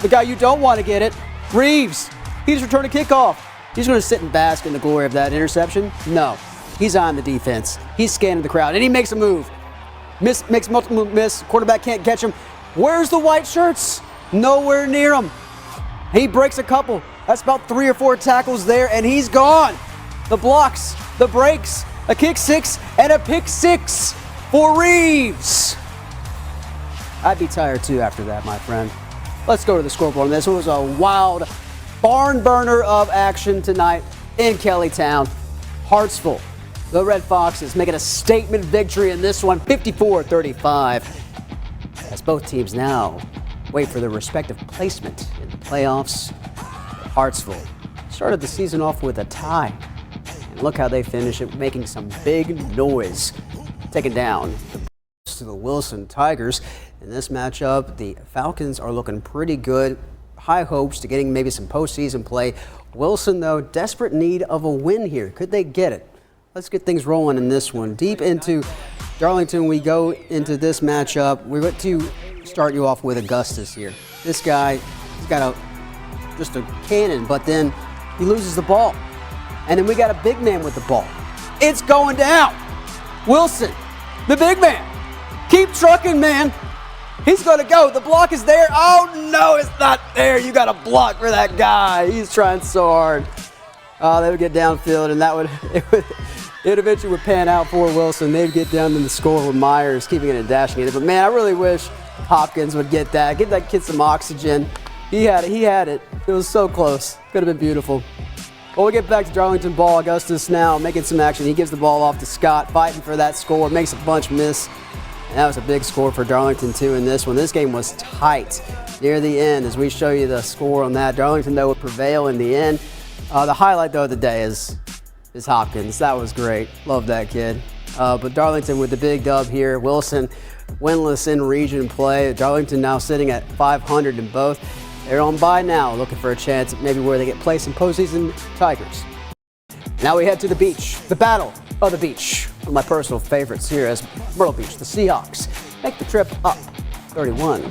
Speaker 2: The guy you don't want to get it. Reeves. He's returned a kickoff. He's going to sit and bask in the glory of that interception? No. He's on the defense. He's scanning the crowd, and he makes a move. Makes multiple miss. Quarterback can't catch him. Where's the white shirts? Nowhere near him. He breaks a couple. That's about 3 or 4 tackles there, and he's gone. The blocks, the breaks, a kick six, and a pick six for Reeves. I'd be tired too after that, my friend. Let's go to the scoreboard on this. It was a wild barn burner of action tonight in Kellytown. Hartsville, the Red Foxes making a statement victory in this one, 54-35. As both teams now wait for their respective placement in the playoffs. Hartsville started the season off with a tie. And look how they finish it, making some big noise. Taking down to the Wilson Tigers. In this matchup, the Falcons are looking pretty good. High hopes to getting maybe some postseason play. Wilson, though, desperate need of a win here. Could they get it? Let's get things rolling in this one. Deep into Darlington, we go into this matchup. We're going to start you off with Augustus here. This guy, he's got just a cannon, but then he loses the ball. And then we got a big man with the ball. It's going down. Wilson, the big man. Keep trucking, man. He's going to go. The block is there. Oh, no, it's not there. You got a block for that guy. He's trying so hard. They would get downfield, and It eventually would pan out for Wilson. They'd get down to the score with Myers, keeping it and dashing it. But man, I really wish Hopkins would get that kid some oxygen. He had it. It was so close. Could have been beautiful. Well, we get back to Darlington ball. Augustus now making some action. He gives the ball off to Scott, fighting for that score. Makes a bunch miss. And that was a big score for Darlington, too, in this one. This game was tight near the end as we show you the score on that. Darlington, though, would prevail in the end. The highlight, though, of the day is Hopkins. That was great. Love that kid. But Darlington with the big dub here. Wilson winless in region play. Darlington now sitting at 500 in both. They're on bye now, looking for a chance at maybe where they get placed in postseason. Tigers. Now we head to the beach. The Battle of the Beach. One of my personal favorites here as Myrtle Beach. The Seahawks make the trip up 31.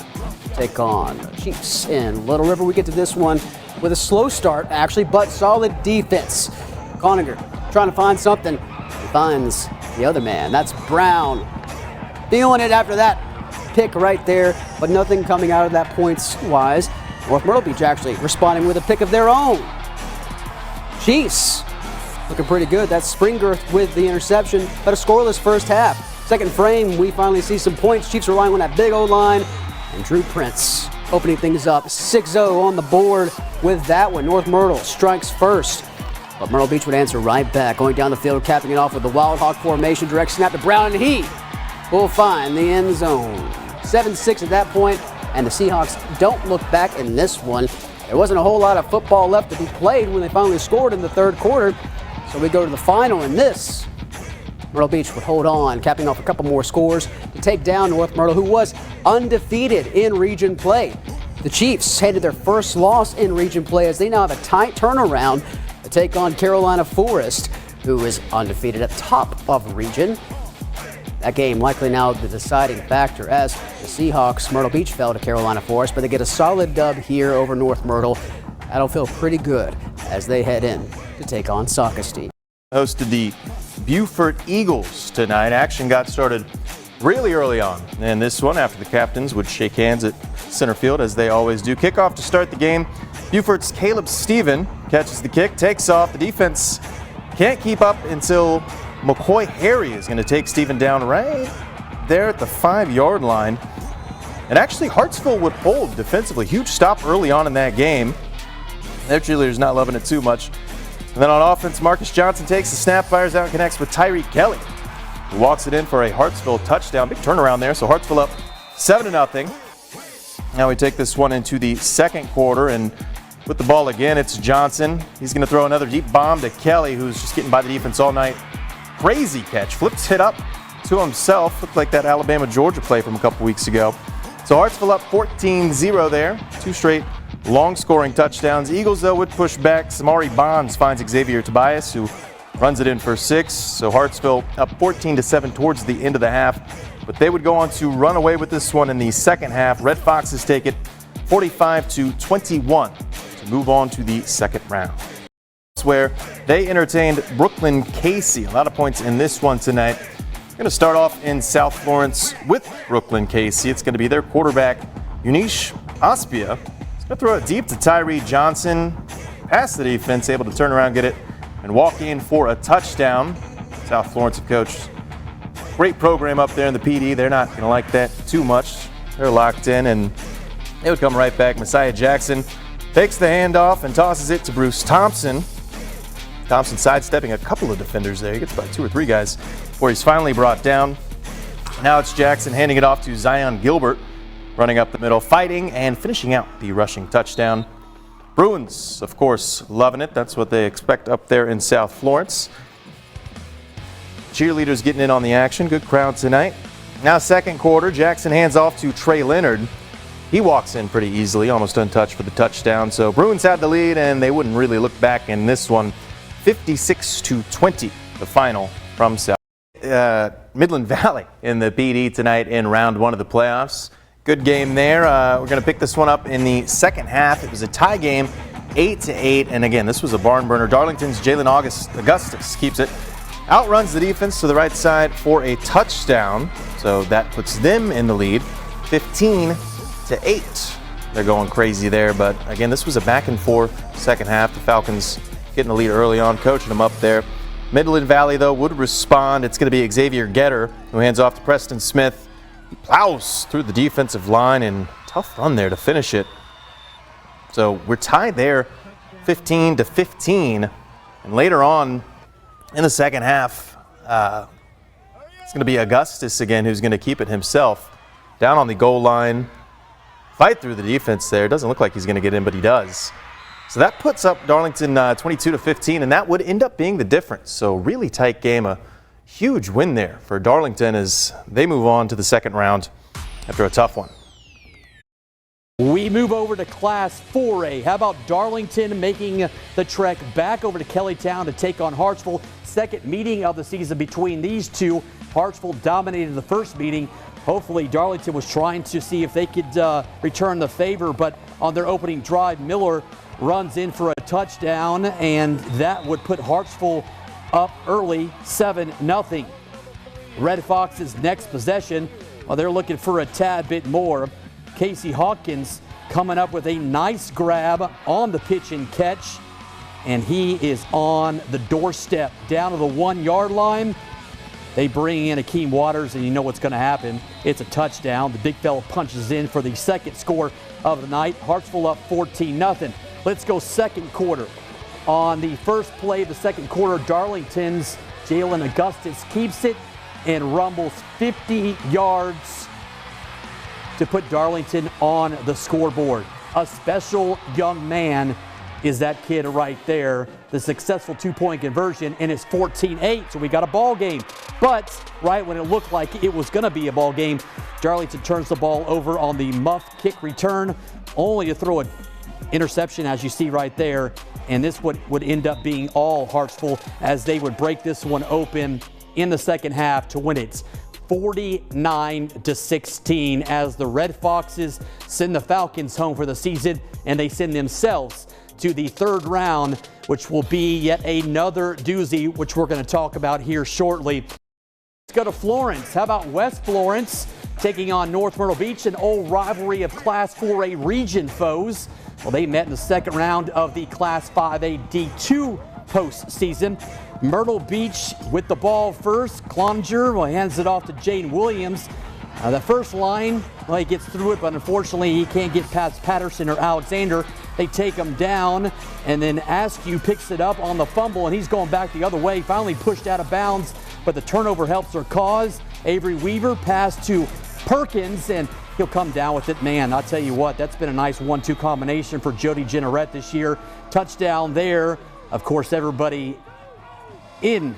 Speaker 2: Take on the Chiefs in Little River. We get to this one with a slow start, actually, but solid defense. Coninger trying to find something. He finds the other man. That's Brown. Feeling it after that pick right there, but nothing coming out of that points-wise. North Myrtle Beach actually responding with a pick of their own. Chiefs looking pretty good. That's Springerth with the interception, but a scoreless first half. Second frame, we finally see some points. Chiefs relying on that big O-line. And Drew Prince opening things up. 6-0 on the board with that one. North Myrtle strikes first. But Myrtle Beach would answer right back. Going down the field, capping it off with the Wild Hawk formation. Direct snap to Brown, and he will find the end zone. 7-6 at that point, and the Seahawks don't look back in this one. There wasn't a whole lot of football left to be played when they finally scored in the third quarter. So we go to the final in this. Myrtle Beach would hold on, capping off a couple more scores to take down North Myrtle, who was undefeated in region play. The Chiefs headed their first loss in region play as they now have a tight turnaround to take on Carolina Forest, who is undefeated at top of region. That game likely now the deciding factor as the Seahawks, Myrtle Beach fell to Carolina Forest, but they get a solid dub here over North Myrtle. That'll feel pretty good as they head in to take on Saukesty.
Speaker 3: Hosted the Beaufort Eagles tonight. Action got started really early on. And this one, after the captains would shake hands at center field, as they always do. Kickoff to start the game. Beaufort's Caleb Stephen catches the kick, takes off. The defense can't keep up until McCoy Harry is going to take Stephen down right there at the 5-yard line. And actually, Hartsville would hold defensively. Huge stop early on in that game. Their cheerleaders not loving it too much. And then on offense, Marcus Johnson takes the snap, fires out, and connects with Tyree Kelly, who walks it in for a Hartsville touchdown. Big turnaround there, so Hartsville up 7-0. Now we take this one into the second quarter, and with the ball again, it's Johnson. He's going to throw another deep bomb to Kelly, who's just getting by the defense all night. Crazy catch, flips it up to himself. Looked like that Alabama-Georgia play from a couple weeks ago. So Hartsville up 14-0 there. 2 straight long scoring touchdowns. Eagles, though, would push back. Samari Bonds finds Xavier Tobias, who runs it in for 6. So Hartsville up 14-7 towards the end of the half. But they would go on to run away with this one in the second half. Red Foxes take it 45-21 to move on to the second round. Where they entertained Brooklyn Casey. A lot of points in this one tonight. We're going to start off in South Florence with Brooklyn Casey. It's going to be their quarterback, Eunice Aspia. He's going to throw it deep to Tyree Johnson. Past the defense, able to turn around, get it, and walk in for a touchdown. South Florence have coached. Great program up there in the PD. They're not going to like that too much. They're locked in, and they would come right back. Messiah Jackson takes the handoff and tosses it to Bruce Thompson. Thompson sidestepping a couple of defenders there. He gets by 2 or 3 guys before he's finally brought down. Now it's Jackson handing it off to Zion Gilbert, running up the middle, fighting and finishing out the rushing touchdown. Bruins, of course, loving it. That's what they expect up there in South Florence. Cheerleaders getting in on the action. Good crowd tonight. Now second quarter, Jackson hands off to Trey Leonard. He walks in pretty easily, almost untouched for the touchdown. So Bruins had the lead, and they wouldn't really look back in this one. 56-20, the final from South Midland Valley in the PD tonight in round 1 of the playoffs. Good game there. We're going to pick this one up in the second half. It was a tie game, 8-8, and again, this was a barn burner. Darlington's Jalen Augustus keeps it, outruns the defense to the right side for a touchdown, so that puts them in the lead, 15-8. They're going crazy there, but again, this was a back and forth second half. The Falcons getting the lead early on, coaching them up there. Midland Valley, though, would respond. It's going to be Xavier Getter who hands off to Preston Smith. He plows through the defensive line, and tough run there to finish it. So we're tied there 15-15. And later on in the second half, it's going to be Augustus again who's going to keep it himself. Down on the goal line, fight through the defense there. Doesn't look like he's going to get in, but he does. So that puts up Darlington 22-15, and that would end up being the difference. So really tight game, a huge win there for Darlington as they move on to the second round after a tough one.
Speaker 1: We move over to Class 4A. How about Darlington making the trek back over to Kellytown to take on Hartsville? Second meeting of the season between these two. Hartsville dominated the first meeting. Hopefully Darlington was trying to see if they could return the favor, but on their opening drive, Miller runs in for a touchdown, and that would put Hartsville up early 7-0. Red Fox's next possession, well, they're looking for a tad bit more. Casey Hawkins coming up with a nice grab on the pitch and catch, and he is on the doorstep down to the 1-yard line. They bring in Akeem Waters, and you know what's going to happen. It's a touchdown. The big fella punches in for the second score of the night. Hartsville up 14-0. Let's go second quarter. On the first play of the second quarter, Darlington's Jalen Augustus keeps it and rumbles 50 yards to put Darlington on the scoreboard. A special young man is that kid right there. The successful two-point conversion, and it's 14-8, so we got a ball game. But right when it looked like it was going to be a ball game, Darlington turns the ball over on the muff kick return, only to throw an interception, as you see right there. And this would end up being all Hartsville as they would break this one open in the second half to win it 49-16 as the Red Foxes send the Falcons home for the season, and they send themselves to the third round, which will be yet another doozy, which we're going to talk about here shortly. Let's go to Florence. How about West Florence taking on North Myrtle Beach, an old rivalry of Class 4A region foes? Well, they met in the second round of the Class 5A D2 postseason. Myrtle Beach with the ball first. Cloninger hands it off to Jane Williams. The first line, well, he gets through it, but unfortunately he can't get past Patterson or Alexander. They take him down, and then Askew picks it up on the fumble, and he's going back the other way, finally pushed out of bounds, but the turnover helps their cause. Avery Weaver pass to Perkins, and he'll come down with it. Man, I'll tell you what, that's been a nice 1-2 combination for Jody Jennerette this year. Touchdown there. Of course, everybody in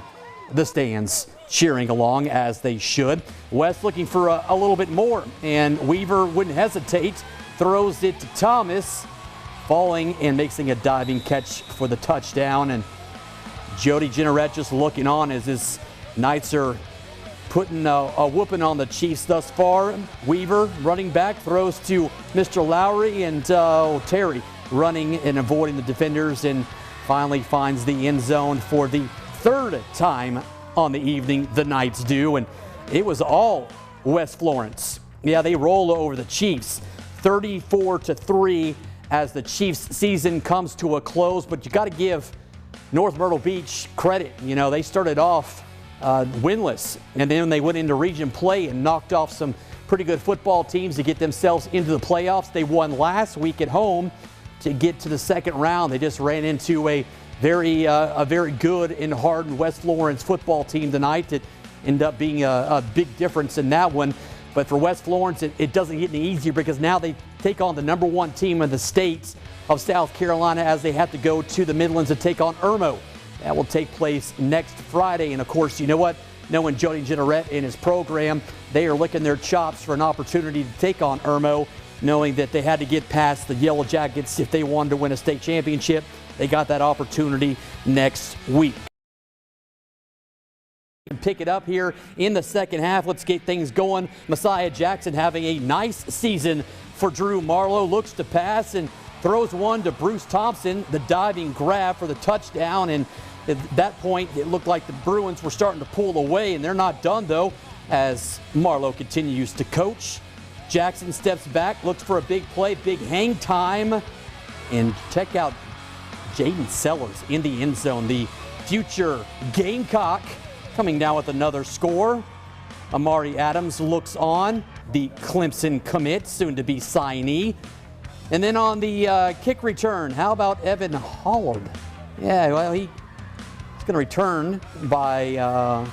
Speaker 1: the stands cheering along as they should. West looking for a little bit more, and Weaver wouldn't hesitate, throws it to Thomas, falling and making a diving catch for the touchdown. And Jody Jennerette just looking on as his Knights are putting a whooping on the Chiefs thus far. Weaver, running back, throws to Mr. Lowry, and Terry running and avoiding the defenders, and finally finds the end zone for the third time on the evening. The Knights do, and it was all West Florence. Yeah, they roll over the Chiefs 34-3 as the Chiefs season comes to a close. But you got to give North Myrtle Beach credit. You know, they started off winless, and then they went into region play and knocked off some pretty good football teams to get themselves into the playoffs. They won last week at home to get to the second round. They just ran into a very good and hardened West Florence football team tonight. It ended up being a big difference in that one. But for West Florence, it doesn't get any easier because now they take on the #1 team in the state of South Carolina as they have to go to the Midlands to take on Irmo. That will take place next Friday. And of course, you know what? Knowing Jody Jennerette and his program, they are licking their chops for an opportunity to take on Irmo, knowing that they had to get past the Yellow Jackets if they wanted to win a state championship. They got that opportunity next week. Pick it up here in the second half. Let's get things going. Messiah Jackson having a nice season for Drew Marlowe. Looks to pass and throws one to Bruce Thompson. The diving grab for the touchdown. And at that point, it looked like the Bruins were starting to pull away, and they're not done, though, as Marlowe continues to coach. Jackson steps back, looks for a big play, big hang time. And check out Jaden Sellers in the end zone, the future Gamecock, coming down with another score. Amari Adams looks on, the Clemson commit, soon to be signee. And then on the kick return, how about Evan Hollard? Yeah, well, he's going to return by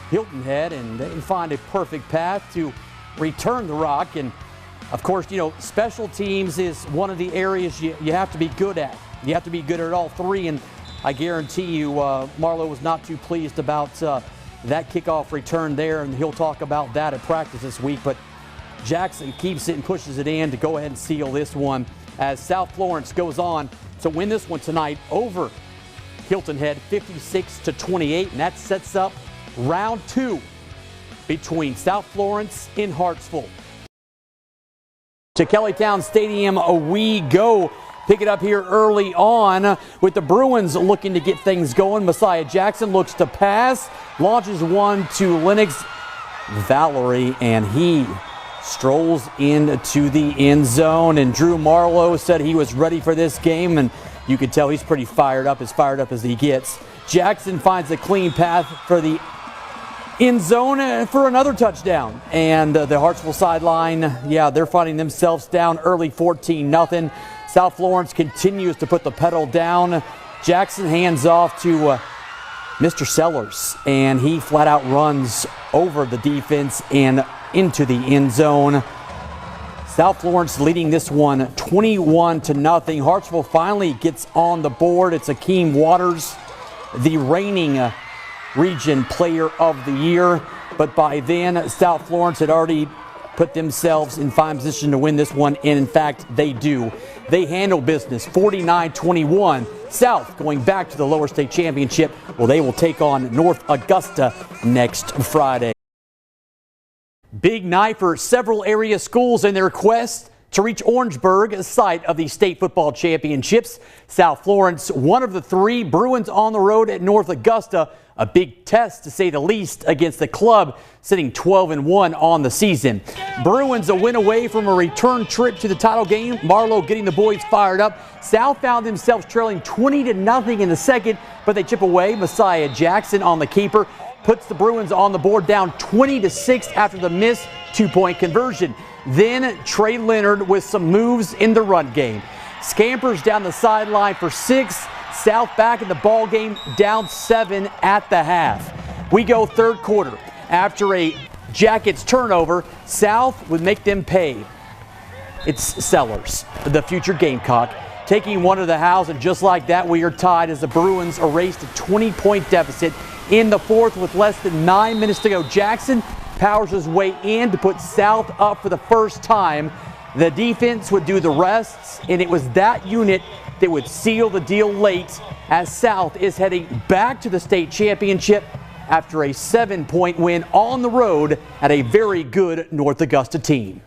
Speaker 1: Hilton Head, and they find a perfect path to return the rock. And of course, you know, special teams is one of the areas you have to be good at. You have to be good at all three, and I guarantee you Marlowe was not too pleased about that kickoff return there, and he'll talk about that at practice this week. But Jackson keeps it and pushes it in to go ahead and seal this one as South Florence goes on to win this one tonight over Hilton Head 56-28, and that sets up round 2 between South Florence and Hartsville. To Kellytown Stadium we go. Pick it up here early on with the Bruins looking to get things going. Messiah Jackson looks to pass, launches one to Lennox Valerie, and he strolls into the end zone. And Drew Marlowe said he was ready for this game, and you can tell he's pretty fired up as he gets. Jackson finds a clean path for the end zone for another touchdown. And the Hartsville sideline, yeah, they're finding themselves down early 14-0. South Florence continues to put the pedal down. Jackson hands off to Mr. Sellers, and he flat out runs over the defense and into the end zone. South Florence leading this one 21-0. Hartsville finally gets on the board. It's Akeem Waters, the reigning region player of the year. But by then, South Florence had already put themselves in fine position to win this one, and in fact, they do. They handle business 49-21. South going back to the lower state championship. Well, they will take on North Augusta next Friday. Big night for several area schools in their quest to reach Orangeburg, site of the state football championships. South Florence, one of the 3. Bruins on the road at North Augusta. A big test, to say the least, against the club sitting 12-1 on the season. Bruins a win away from a return trip to the title game. Marlowe getting the boys fired up. South found themselves trailing 20-0 in the second, but they chip away. Messiah Jackson on the keeper puts the Bruins on the board, down 20-6 after the missed 2-point conversion. Then Trey Leonard with some moves in the run game. Scampers down the sideline for 6. South back in the ball game, down 7 at the half. We go third quarter. After a Jackets turnover, South would make them pay. It's Sellers, the future Gamecock, taking one to the house, and just like that, we are tied as the Bruins erased a 20-point deficit in the fourth with less than 9 minutes to go. Jackson powers his way in to put South up for the first time. The defense would do the rest, and it was that unit that would seal the deal late as South is heading back to the state championship after a 7-point win on the road at a very good North Augusta team.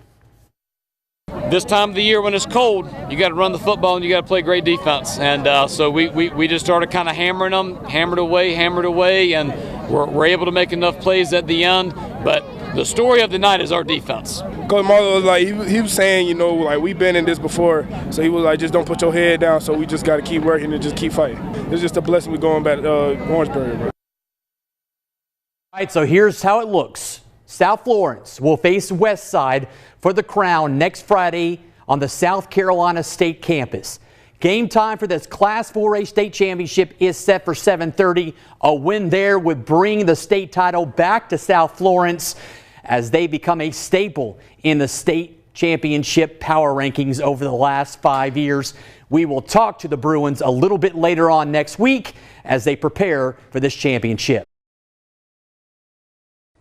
Speaker 4: This time of the year when it's cold, you got to run the football and you got to play great defense. And so we just started kind of hammering them, hammered away, and we're able to make enough plays at the end. But the story of the night is our defense.
Speaker 5: Coach Marlowe was like, he was saying, you know, like, we've been in this before. So he was like, just don't put your head down. So we just got to keep working and just keep fighting. It's just a blessing we're going back to Orangeburg, bro.
Speaker 1: All right, so here's how it looks. South Florence will face West Side for the crown next Friday on the South Carolina State campus. Game time for this Class 4A state championship is set for 7:30. A win there would bring the state title back to South Florence as they become a staple in the state championship power rankings over the last 5 years. We will talk to the Bruins a little bit later on next week as they prepare for this championship.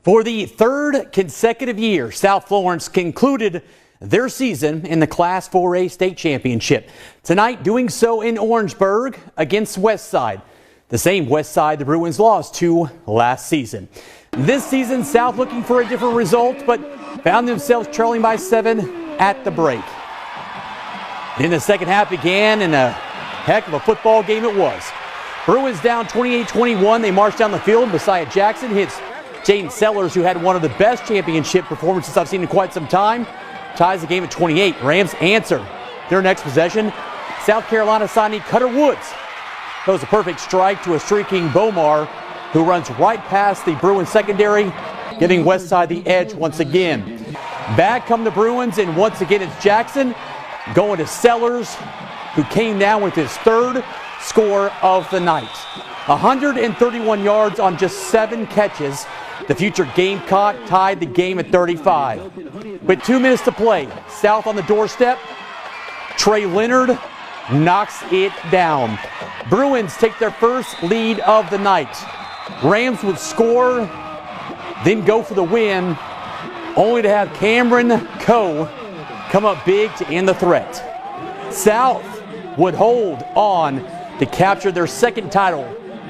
Speaker 1: For the third consecutive year, South Florence concluded their season in the Class 4A state championship. Tonight, doing so in Orangeburg against West Side. The same West Side the Bruins lost to last season. This season, South looking for a different result, but found themselves trailing by 7 at the break. Then the second half began, and a heck of a football game it was. Bruins down 28-21. They marched down the field. Messiah Jackson hits Jaden Sellers, who had one of the best championship performances I've seen in quite some time. Ties the game at 28. Rams answer their next possession. South Carolina signee Cutter Woods That was a perfect strike to a streaking Bomar, who runs right past the Bruins secondary, giving Westside the edge once again. Back come the Bruins, and once again it's Jackson going to Sellers, who came down with his third score of the night. 131 yards on just 7 catches. The future Gamecock tied the game at 35. With 2 minutes to play, South on the doorstep, Trey Leonard knocks it down. Bruins take their first lead of the night. Rams would score, then go for the win, only to have Cameron Coe come up big to end the threat. South would hold on to capture their second title,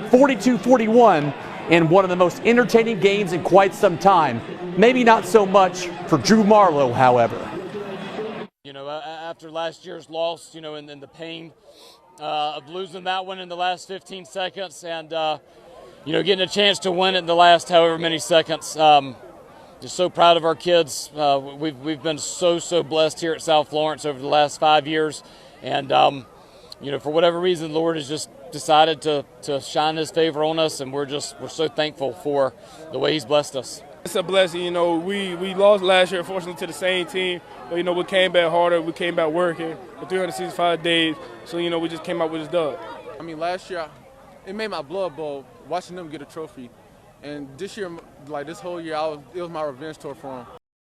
Speaker 1: 42-41, in one of the most entertaining games in quite some time. Maybe not so much for Drew Marlowe, however.
Speaker 4: You know, after last year's loss, you know, and the pain of losing that one in the last 15 seconds and, you know, getting a chance to win it in the last however many seconds. Just so proud of our kids. We've been so blessed here at South Florence over the last 5 years. And, you know, for whatever reason, the Lord has just decided to shine his favor on us, and we're so thankful for the way he's blessed us.
Speaker 5: It's a blessing. You know, we lost last year, unfortunately, to the same team. But, you know, we came back harder. We came back working for 365 days. So, you know, we just came out with this dub.
Speaker 6: I mean, last year, it made my blood boil watching them get a trophy. And this year, like this whole year, it was my revenge tour for them.